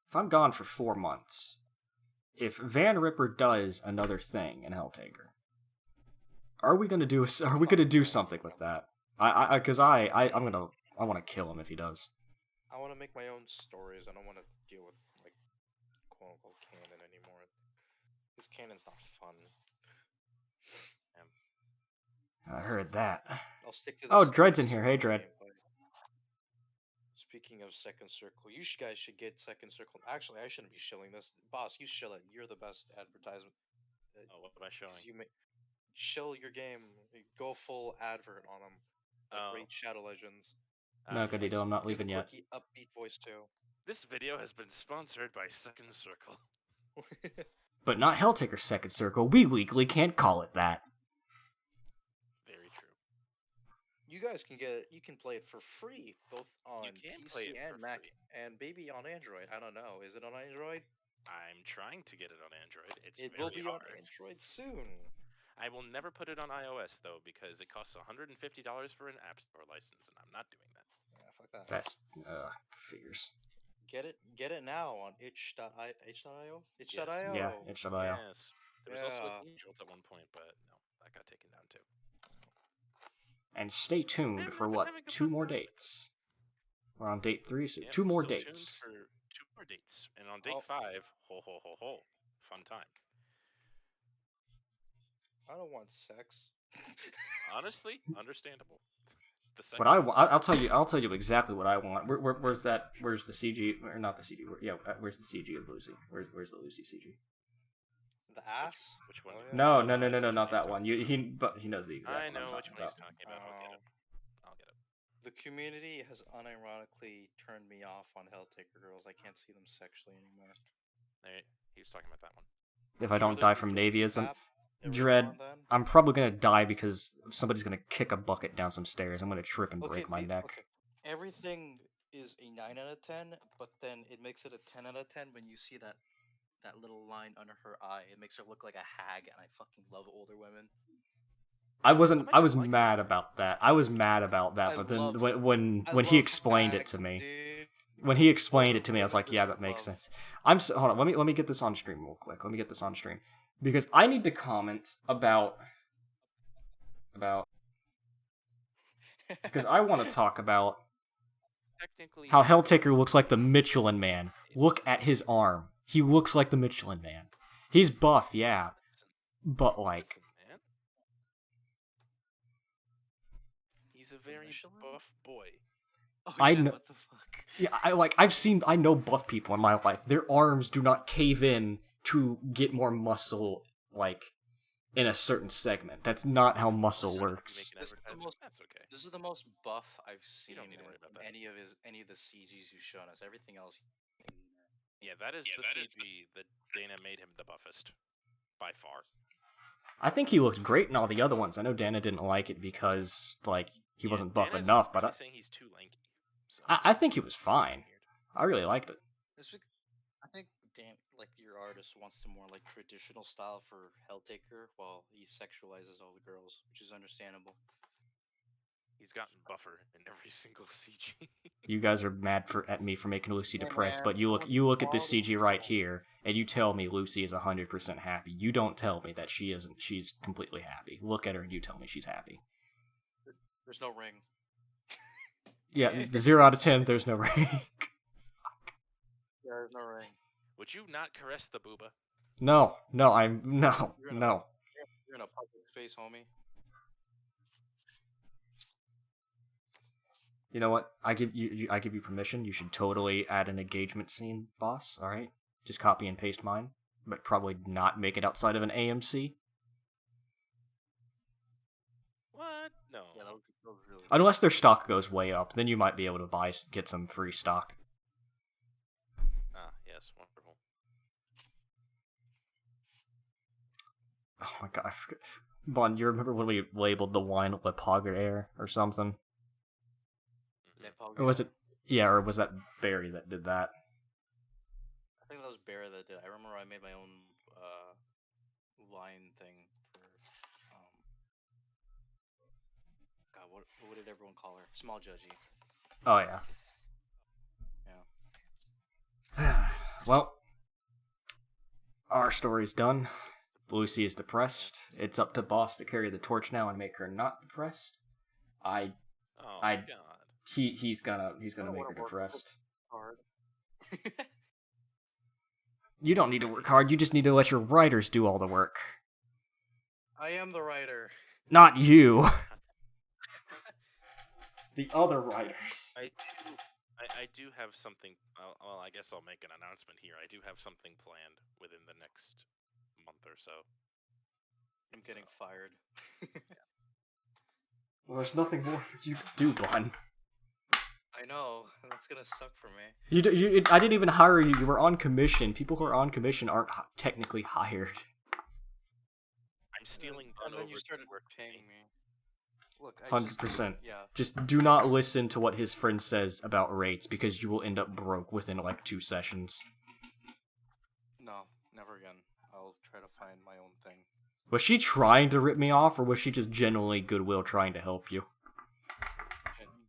if I'm gone for 4 months, if Van Ripper does another thing in Helltaker, are we gonna do something with that? I want to kill him if he does. I want to make my own stories. I don't want to deal with, like, quote-unquote canon anymore. This canon's not fun. I heard that. I'll stick to Oh, this Dread's in here. Hey, Dread. gameplay. Speaking of Second Circle, you guys should get Second Circle. Actually, I shouldn't be shilling this. Boss, you shill it. You're the best advertisement. Oh, what am I showing? Shill your game. Go full advert on them. Like Raid Shadow Legends. No, good deal. I'm not leaving the yet. quirky, upbeat voice too. This video has been sponsored by Second Circle. But not Helltaker Second Circle. We legally can't call it that. Very true. You guys can play it for free, both on can play PC it and for Mac, free. and maybe on Android. I don't know. Is it on Android? I'm trying to get it on Android. It will be on Android soon. I will never put it on iOS though, because it costs $150 for an App Store license, and I'm not doing that. Yeah, fuck that. That's figures. Get it now on itch.io. Itch.io. Yeah, itch.io. Yes. There was also a Angel at one point, but no, that got taken down too. And stay tuned for what? 2 more dates. We're on date 3, so Yeah, 2 more still tuned dates. for 2 more dates, and on date 5, fun time. I don't want sex. Honestly, understandable. The What I'll tell you exactly what I want. Where's the CG? Or not the CG? Where's the CG of Lucy? Where's the Lucy CG? The ass? Which one? Oh, No, yeah. not that one. But he knows the exact I one know I'm which talking one he's about. talking about. I'll get it. The community has unironically turned me off on Helltaker girls. I can't see them sexually anymore. He was talking about that one. If I don't die from Navyism, every Dread, now and then. I'm probably gonna die because somebody's gonna kick a bucket down some stairs. I'm gonna trip and break my neck. Okay. Everything is a 9 out of 10, but then it makes it a 10 out of 10 when you see that little line under her eye. It makes her look like a hag, and I fucking love older women. I was mad about that. I was mad about that, but then when he explained it to me, when he explained it to me, I was like, yeah, that makes sense. Hold on, let me get this on stream real quick. Let me get this on stream because I need to comment about because I want to talk about technically how Helltaker looks like the Michelin Man. Look at his arm. He looks like the Michelin Man. He's buff, yeah, but like, Listen, man. He's a very Michelin? buff boy. Oh, I yeah, know. what the fuck? Yeah, I know buff people in my life. Their arms do not cave in to get more muscle, like, in a certain segment. That's not how muscle Listen, if you works. make an This is the advertisement, most- that's okay. This is the most buff I've seen don't need to worry about that. any of the CGs you've shown us. Everything else. Yeah, that is the CG that Dana made him the buffest. By far. I think he looked great in all the other ones. I know Dana didn't like it because, like, he Yeah, wasn't buff Dana's enough, but probably saying he's too lanky. So. I think he was fine. I really liked it. I think Dan, like your artist, wants the more like traditional style for Helltaker, while he sexualizes all the girls, which is understandable. He's gotten buffer in every single CG. You guys are mad at me for making Lucy Hey, depressed, man, but you look at this quality CG right here, and you tell me Lucy is 100% happy. You don't tell me that she isn't. She's completely happy. Look at her and you tell me she's happy. There's no ring. Yeah, 0 out of 10. There's no ring. There's no ring. Would you not caress the booba? No. You're in a public space, homie. You know what? I give you permission. You should totally add an engagement scene, boss. All right, just copy and paste mine, but probably not make it outside of an AMC. What? No. Yeah, that would really. Unless their stock goes way up, then you might be able to get some free stock. Ah, yes, wonderful. Oh my god, I forgot. Bon, you remember when we labeled the wine Le Pogre or something? Or was it? Yeah, or was that Barry that did that? I think that was Barry that did. I remember I made my own line thing for. God, what did everyone call her? Small Judgy. Oh yeah. Yeah. Well, our story's done. Lucy is depressed. It's up to Boss to carry the torch now and make her not depressed. Oh I- God. He's gonna I make don't her wanna work depressed. Hard. You don't need to work hard. You just need to let your writers do all the work. I am the writer. Not you. The other writers. I do have something. Well, I guess I'll make an announcement here. I do have something planned within the next month or so. I'm getting fired. Well, there's nothing more for you to do, Bon. I know. That's gonna suck for me. I didn't even hire you. You were on commission. People who are on commission aren't technically hired. I'm stealing And Bun then over you to started work for paying me. me. Look, 100%. Yeah. Just do not listen to what his friend says about rates, because you will end up broke within like 2 sessions. No, never again. I'll try to find my own thing. Was she trying to rip me off, or was she just genuinely goodwill trying to help you?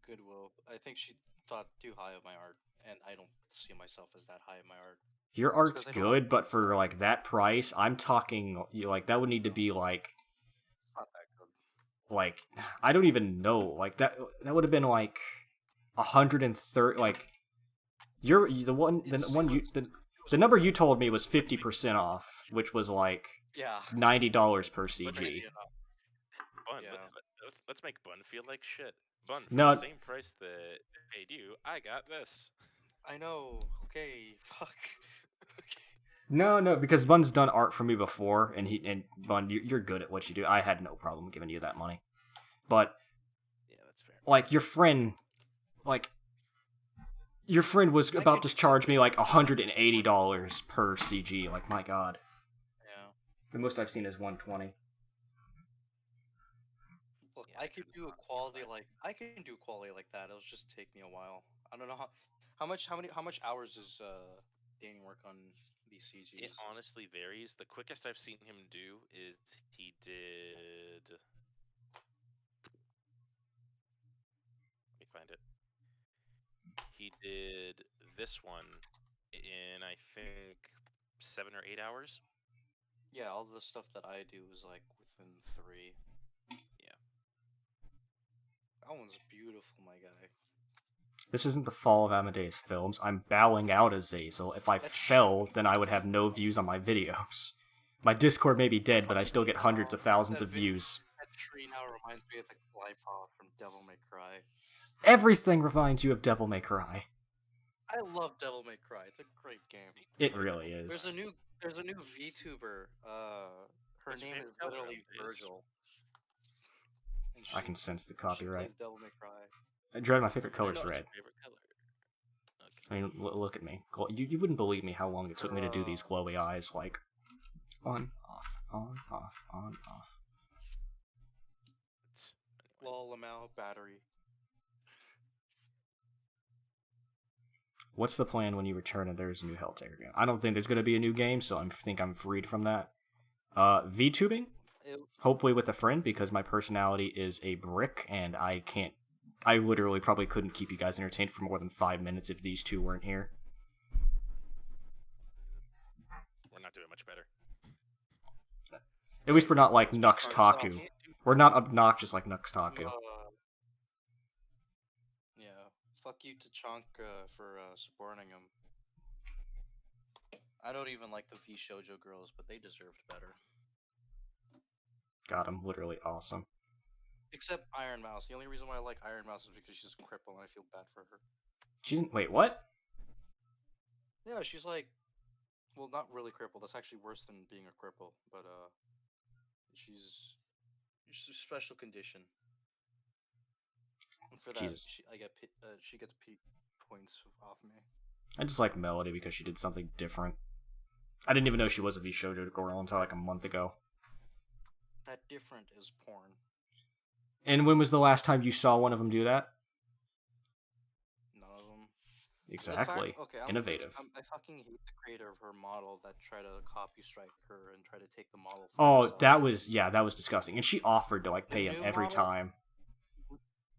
Goodwill. I think she thought too high of my art, and I don't see myself as that high of my art. Your art's 'cause I don't good, but for like that price, I'm talking like that would need to be like It's not that good. like I don't even know, like that would have been like 130, like the number you told me was 50% off, which was like Yeah. $90 per Crazy CG. enough. Bun, Yeah. let's make Bun feel like shit. Bun, for No. the same price that I paid you, I got this. I know. Okay. Fuck. Okay. No, because Bun's done art for me before, and Bun, you're good at what you do. I had no problem giving you that money, but Yeah, that's fair. like your friend was about to charge me like $180 per CG. Like, my god, Yeah. the most I've seen is 120. Look, Yeah, I that's could good. do a quality like that. It'll just take me a while. I don't know how much hours does Danny work on these CGs? It honestly varies. The quickest I've seen him do is he did. Let me find it. He did this one in, I think, 7 or 8 hours. Yeah, all the stuff that I do is like within 3. Yeah. That one's beautiful, my guy. This isn't the fall of Amadeus Films. I'm bowing out Azazel. If I fell, then I would have no views on my videos. My Discord may be dead, but I still get hundreds of thousands of views. That tree now reminds me of the Glyphol from Devil May Cry. Everything reminds you of Devil May Cry. I love Devil May Cry. It's a great game. It really is. There's a new VTuber. Her name is literally Virgil. I can sense the copyright. She plays Devil May Cry. Dread, my favorite color is red. Favorite color. I mean, look at me. You wouldn't believe me how long it took me to do these glowy eyes, like on, off, on, off, on, off. Lol, Lamau, battery. What's the plan when you return and there's a new Helltaker game? I don't think there's going to be a new game, so I think I'm freed from that. VTubing? Hopefully with a friend, because my personality is a brick, and I literally probably couldn't keep you guys entertained for more than 5 minutes if these two weren't here. We're not doing much better. At least we're not like Nuxtaku. We're not obnoxious like Nuxtaku. Yeah, fuck you to Chonk for supporting him. I don't even like the V Shoujo girls, but they deserved better. God, I'm literally awesome. Except Iron Mouse. The only reason why I like Iron Mouse is because she's a cripple and I feel bad for her. Wait, what? Yeah, she's like, well, not really crippled. That's actually worse than being a cripple. But she's a special condition. And for that, she gets points off me. I just like Melody because she did something different. I didn't even know she was a V Shoujo girl until like a month ago. That different is porn. And when was the last time you saw one of them do that? None of them. Exactly. Innovative. I fucking hate the creator of her model that tried to copy strike her and try to take the model. That was disgusting. And she offered to like pay him every time.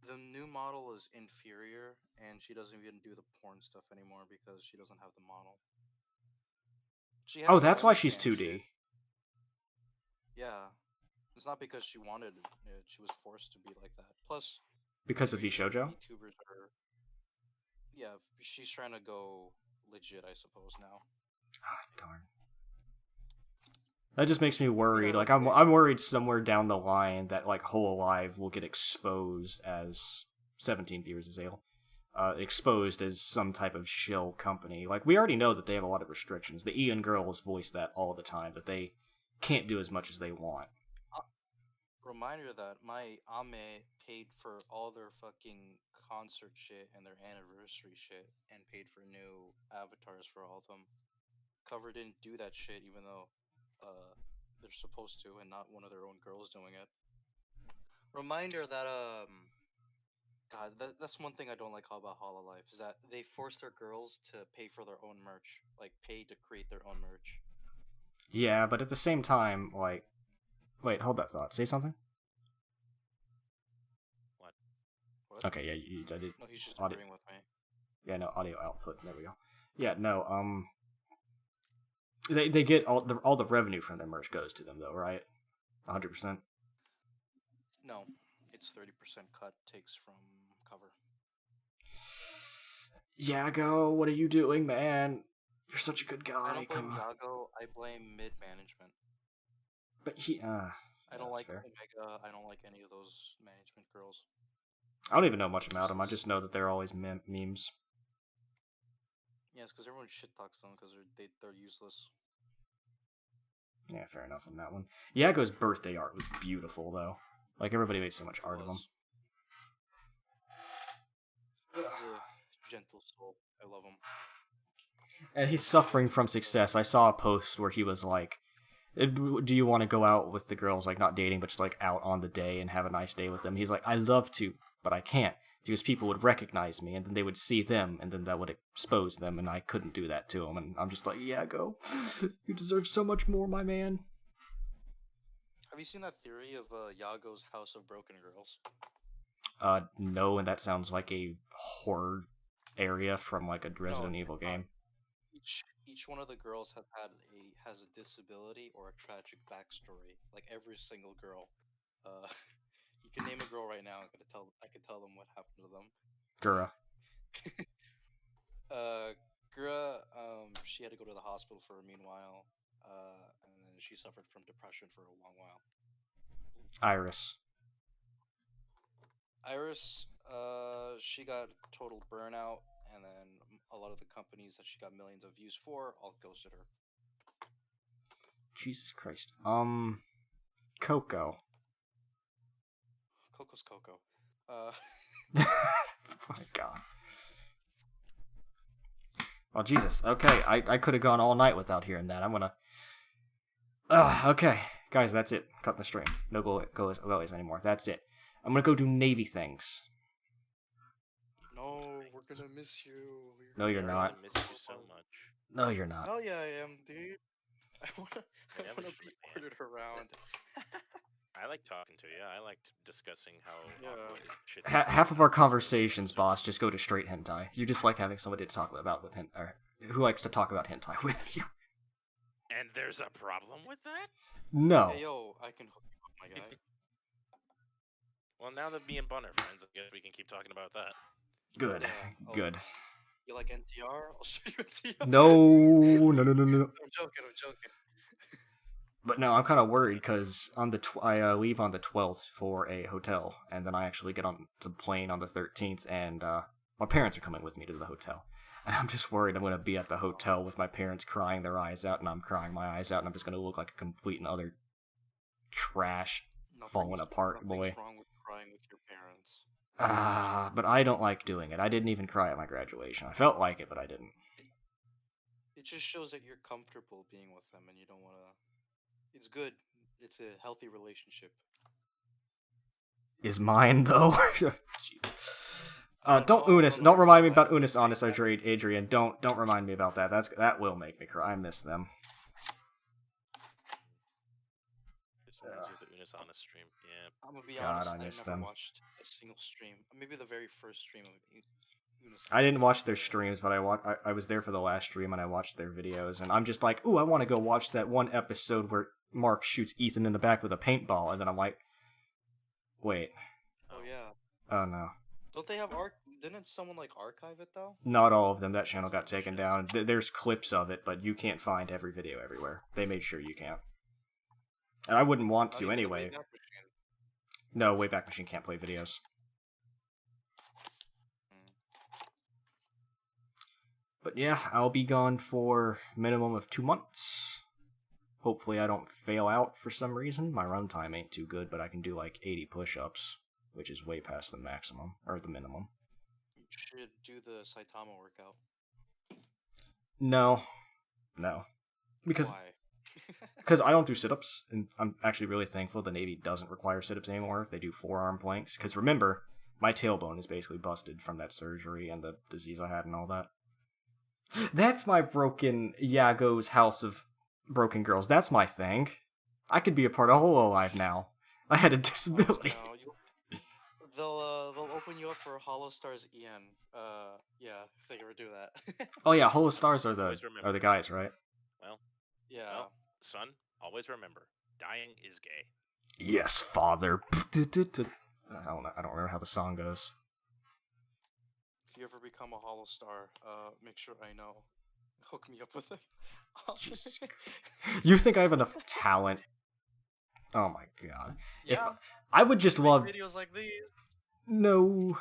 The new model is inferior, and she doesn't even do the porn stuff anymore because she doesn't have the model. That's why she's 2D. Shit. Yeah. It's not because she wanted it, she was forced to be like that. Plus, because of VShojo? YouTubers are... Yeah, she's trying to go legit, I suppose, now. Ah, darn. That just makes me worried. Like, I'm worried somewhere down the line that, like, Hololive will get exposed as 17 Viewers as Ale. Exposed as some type of shill company. Like, we already know that they have a lot of restrictions. The Ian girls voice that all the time, that they can't do as much as they want. Reminder that my Ame paid for all their fucking concert shit and their anniversary shit and paid for new avatars for all of them. Cover didn't do that shit even though they're supposed to and not one of their own girls doing it. Reminder that God, that's one thing I don't like about Hololive is that they force their girls to pay for their own merch, like pay to create their own merch. Yeah, but at the same time, like, wait, hold that thought. Say something. What? Okay, yeah, I did. No, he's just audio. agreeing with me. Yeah, no, audio output. There we go. Yeah, no, they get all the revenue from their merch goes to them though, right? 100%. No, it's 30% cut takes from cover. Yago, what are you doing, man? You're such a good guy. I don't blame Yago. I blame mid management. But I don't like fair. Omega. I don't like any of those management girls. I don't even know much about them. I just know that they're always memes. Yeah, it's because everyone shit talks them because they're useless. Yeah, fair enough on that one. Yago's birthday art was beautiful, though. Like, everybody made so much art of him. He's a gentle soul. I love him. And he's suffering from success. I saw a post where he was like, do you want to go out with the girls, like, not dating, but just, like, out on the day and have a nice day with them? He's like, I'd love to, but I can't, because people would recognize me, and then they would see them, and then that would expose them, and I couldn't do that to them. And I'm just like, yeah, go. You deserve so much more, my man. Have you seen that theory of Yago's House of Broken Girls? No, and that sounds like a horror area from, like, a Resident Evil game. Each one of the girls has a disability or a tragic backstory. Like every single girl. You can name a girl right now. I could tell them what happened to them. Gura. Gra, she had to go to the hospital for a meanwhile, and then she suffered from depression for a long while. Iris. Iris, she got total burnout, and then a lot of the companies that she got millions of views for all ghosted her. Jesus Christ. Coco. Coco's Coco. Oh my god. Well, Jesus. Okay, I could have gone all night without hearing that. I'm gonna... okay. Guys, that's it. Cut the stream. No goalies anymore. That's it. I'm gonna go do Navy things. No, we're gonna miss you. No, you're I not. miss you so much. No, you're not. Hell yeah, I am, dude. I wanna never be should have ordered around. I like talking to you. I liked discussing how Yeah. awkward shit. Half of our conversations, boss, just go to straight hentai. You just like having somebody to talk about with or who likes to talk about hentai with you. And there's a problem with that? No. Hey, yo, I can hook you up, my guy. Well, now that me and Bun are friends, I guess we can keep talking about that. Good. Yeah, Good. You like NTR? I'll show you NTR. No. No. I'm joking. But no, I'm kind of worried because on I leave on the 12th for a hotel, and then I actually get on the plane on the 13th, and my parents are coming with me to the hotel. And I'm just worried I'm going to be at the hotel with my parents crying their eyes out, and I'm crying my eyes out, and I'm just going to look like a complete and utter trash falling apart boy. Nothing's wrong with crying with your parents. But I don't like doing it. I didn't even cry at my graduation. I felt like it, but I didn't. It just shows that you're comfortable being with them, and you don't want to... It's good. It's a healthy relationship. Is mine, though? Don't Unis. Don't remind me about Unis Honest, Adrian. Don't remind me about that. That will make me cry. I miss them. This reminds me of the Unis Honest stream. Yeah. I'm gonna be God, honest. I miss never them. watched a single stream. Maybe the very first stream of Unis. I didn't watch their streams, but I was there for the last stream and I watched their videos, and I'm just like, ooh, I want to go watch that one episode where Mark shoots Ethan in the back with a paintball, and then I'm like, wait. Oh yeah. Oh no. Don't they have Didn't someone like archive it though? Not all of them. That channel got taken down. There's clips of it, but you can't find every video everywhere. They made sure you can't. And I wouldn't want to anyway. No, Wayback Machine can't play videos. But yeah, I'll be gone for minimum of 2 months. Hopefully I don't fail out for some reason. My runtime ain't too good, but I can do like 80 push-ups, which is way past the maximum, or the minimum. You should do the Saitama workout. No. Because I don't do sit-ups, and I'm actually really thankful the Navy doesn't require sit-ups anymore. They do forearm planks, because remember, my tailbone is basically busted from that surgery and the disease I had and all that. That's my broken Yago's House of Broken Girls. That's my thing. I could be a part of Hololive now. I had a disability. They'll open you up for Hollow Stars EN. Yeah, if they ever do that. Oh yeah, Hollow Stars are the guys, right? Well, yeah. Well, son, always remember, dying is gay. Yes, father. I don't remember how the song goes. If you ever become a Hollow Star, make sure I know. Hook me up with it. Jesus. You think I have enough talent? Oh my god. Yeah. If I would just love videos like these. No.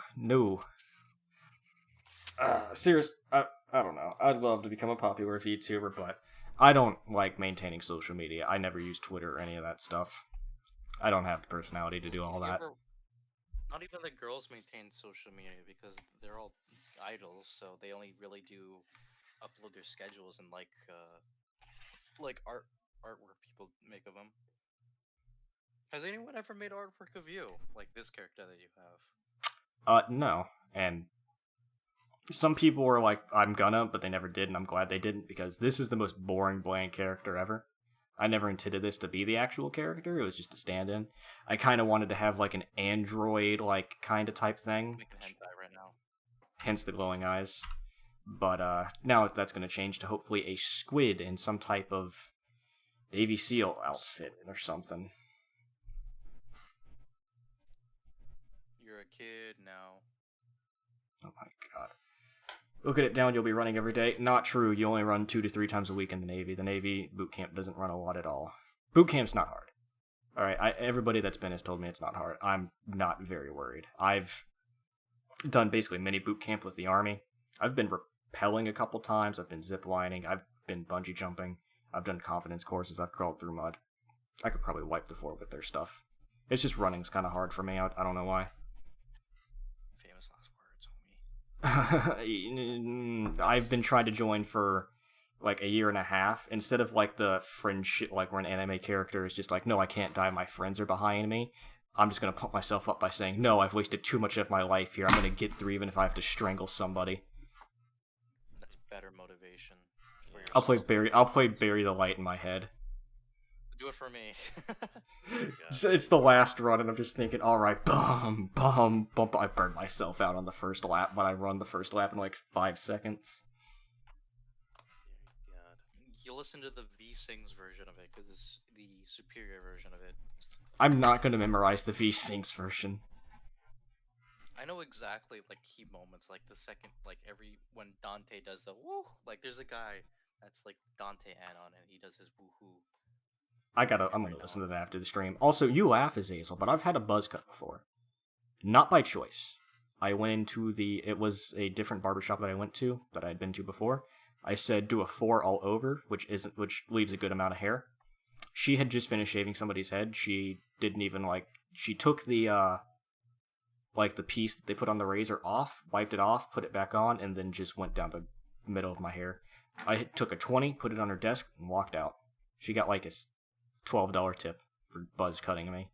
Serious. I don't know. I'd love to become a popular VTuber, but I don't like maintaining social media. I never use Twitter or any of that stuff. I don't have the personality to do all that. Not even the girls maintain social media because they're all idols, so they only really do upload their schedules and like artwork people make of them. Has anyone ever made artwork of you, like this character that you have? No. And some people were like, I'm gonna, but they never did, and I'm glad they didn't, because this is the most boring blank character ever. I never intended this to be the actual character, it was just a stand-in. I kind of wanted to have like an android, like, kind of type thing. Making hentai right now. Hence the glowing eyes. But now that's going to change to hopefully a squid in some type of Navy SEAL outfit or something. You're a kid now. Oh my god. look at it down, you'll be running every day. Not true. You only run 2 to 3 times a week in the Navy. The Navy boot camp doesn't run a lot at all. Boot camp's not hard. All right, everybody that's been has told me it's not hard. I'm not very worried. I've done basically mini boot camp with the Army. I've been rappelling a couple times. I've been ziplining. I've been bungee jumping. I've done confidence courses. I've crawled through mud. I could probably wipe the floor with their stuff. It's just running's kind of hard for me. I don't know why. Famous last words, homie. I've been trying to join for like a year and a half. Instead of like the fringe shit like where an anime character is just like, no, I can't die, my friends are behind me. I'm just going to pump myself up by saying, no, I've wasted too much of my life here. I'm going to get through even if I have to strangle somebody. That's better motivation for yourself. I'll play Bury the Light in my head. Do it for me. It's the last run, and I'm just thinking, all right, bum, bum, bum. I burned myself out on the first lap, but I run the first lap in like 5 seconds. You listen to the V-Sings version of it, because it's the superior version of it. I'm not going to memorize the V-Sings version. I know exactly, like, key moments, like the second, like, when Dante does the woo, like, there's a guy that's, like, Dante Anon, and he does his woohoo. I'm going to listen to that after the stream. Also, you laugh, Azazel, but I've had a buzz cut before. Not by choice. I went into it was a different barbershop that I went to, that I had been to before. I said, do a 4 all over, which leaves a good amount of hair. She had just finished shaving somebody's head. She didn't even, she took the piece that they put on the razor off, wiped it off, put it back on, and then just went down the middle of my hair. I took a 20, put it on her desk, and walked out. She got, a $12 tip for buzz cutting me.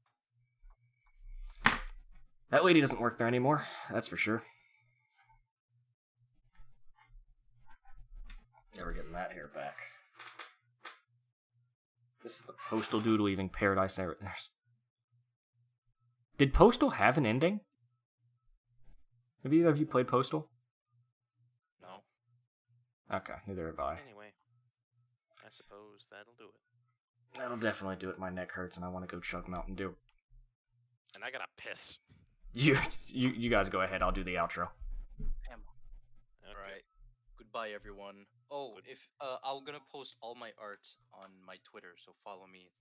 That lady doesn't work there anymore, that's for sure. Never getting that hair back. This is the Postal dude leaving Paradise. Did Postal have an ending? Have you played Postal? No. Okay, neither have I. Anyway, I suppose that'll do it. That'll definitely do it. My neck hurts and I want to go chug Mountain Dew. And I gotta piss. You guys go ahead. I'll do the outro. Damn. Okay. Alright. Goodbye, everyone. Oh, I'm gonna post all my art on my Twitter, so follow me.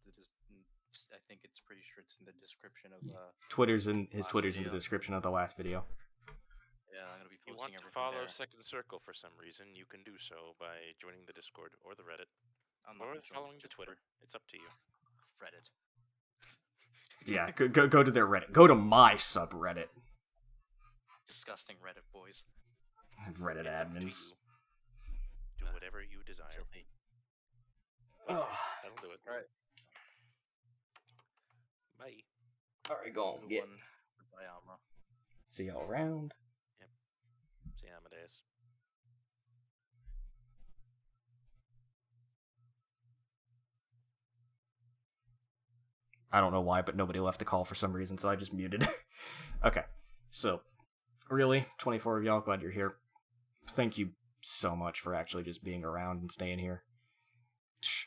I think it's pretty sure it's in the description of Twitter's in the description of the last video. Yeah, I'm gonna be posting everything. If you want to follow there. Second Circle for some reason, you can do so by joining the Discord or the Reddit. Or following the Twitter. It's up to you. Reddit. Yeah, go to their Reddit. Go to my subreddit. Disgusting Reddit boys. Reddit admins. Do whatever you desire. Filthy. That'll do it. Alright. Bye. Alright, go on. Goodbye, Amra. See y'all around. Yep. See Amadeus. I don't know why, but nobody left the call for some reason, so I just muted. Okay, so, really, 24 of y'all, glad you're here. Thank you so much for actually just being around and staying here.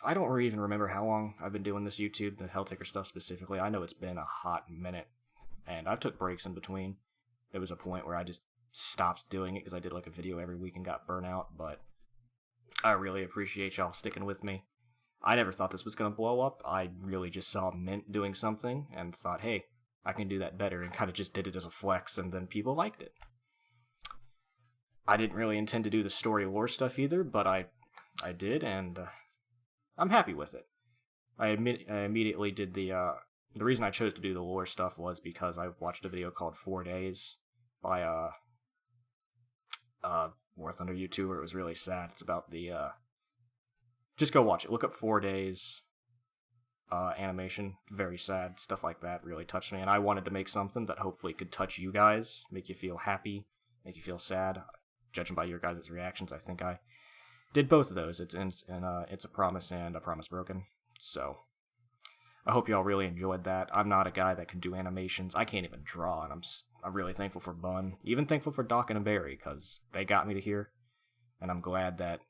I don't really even remember how long I've been doing this YouTube, the Helltaker stuff specifically. I know it's been a hot minute, and I've took breaks in between. There was a point where I just stopped doing it because I did a video every week and got burnt out, but I really appreciate y'all sticking with me. I never thought this was going to blow up. I really just saw Mint doing something and thought, hey, I can do that better, and kind of just did it as a flex, and then people liked it. I didn't really intend to do the story lore stuff either, but I did, and I'm happy with it. I immediately did the reason I chose to do the lore stuff was because I watched a video called 4 Days by War Thunder YouTuber. It was really sad. It's about the just go watch it. Look up 4 Days animation. Very sad. Stuff like that really touched me. And I wanted to make something that hopefully could touch you guys, make you feel happy, make you feel sad. Judging by your guys' reactions, I think I did both of those. It's a promise and a promise broken. So I hope y'all really enjoyed that. I'm not a guy that can do animations. I can't even draw, and I'm really thankful for Bun. Even thankful for Doc and Barry, because they got me to here. And I'm glad that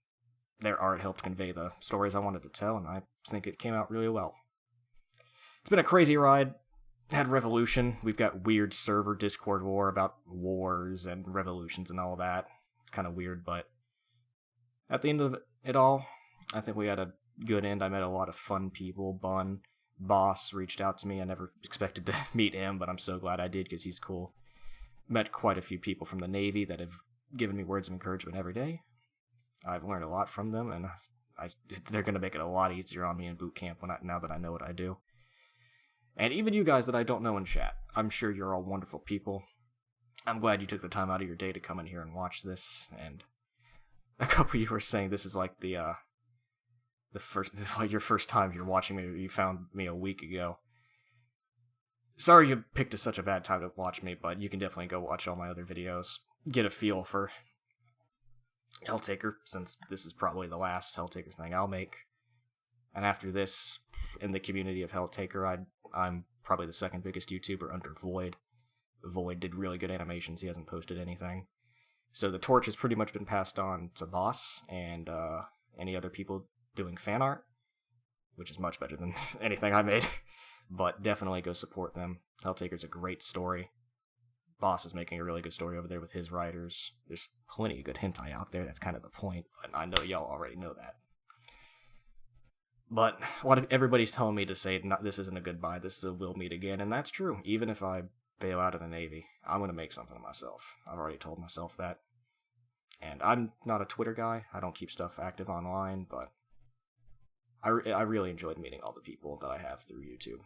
their art helped convey the stories I wanted to tell, and I think it came out really well. It's been a crazy ride. Had Revolution. We've got weird server Discord war about wars and revolutions and all that. It's kind of weird, but at the end of it all, I think we had a good end. I met a lot of fun people. Boss reached out to me. I never expected to meet him, but I'm so glad I did because he's cool. Met quite a few people from the Navy that have given me words of encouragement every day. I've learned a lot from them, and they're going to make it a lot easier on me in boot camp now that I know what I do. And even you guys that I don't know in chat, I'm sure you're all wonderful people. I'm glad you took the time out of your day to come in here and watch this. And a couple of you were saying this is like your first time you're watching me. You found me a week ago. Sorry you picked such a bad time to watch me, but you can definitely go watch all my other videos. Get a feel for Helltaker, since this is probably the last Helltaker thing I'll make. And after this, in the community of Helltaker, I'm probably the second biggest YouTuber under Void. Void did really good animations. He hasn't posted anything. So the torch has pretty much been passed on to Boss and any other people doing fan art, which is much better than anything I made. But definitely go support them. Helltaker's a great story. Boss is making a really good story over there with his writers. There's plenty of good hentai out there. That's kind of the point. But I know y'all already know that. But what everybody's telling me to say, this isn't a goodbye, this is a we'll meet again, and that's true. Even if I bail out of the Navy, I'm going to make something of myself. I've already told myself that. And I'm not a Twitter guy. I don't keep stuff active online, but I really enjoyed meeting all the people that I have through YouTube.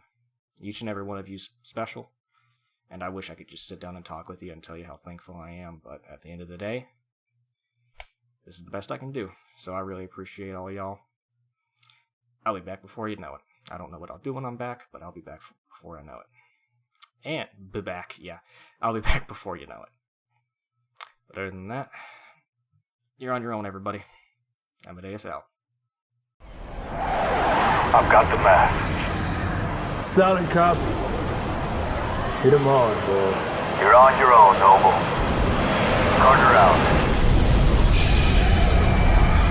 Each and every one of you's special, and I wish I could just sit down and talk with you and tell you how thankful I am, but at the end of the day, this is the best I can do. So I really appreciate all y'all. I'll be back before you know it. I don't know what I'll do when I'm back, but I'll be back before I know it. And be back, yeah. I'll be back before you know it. But other than that, you're on your own, everybody. Amadeus out. I've got the mask. Solid copy. Hit 'em hard, boss. You're on your own.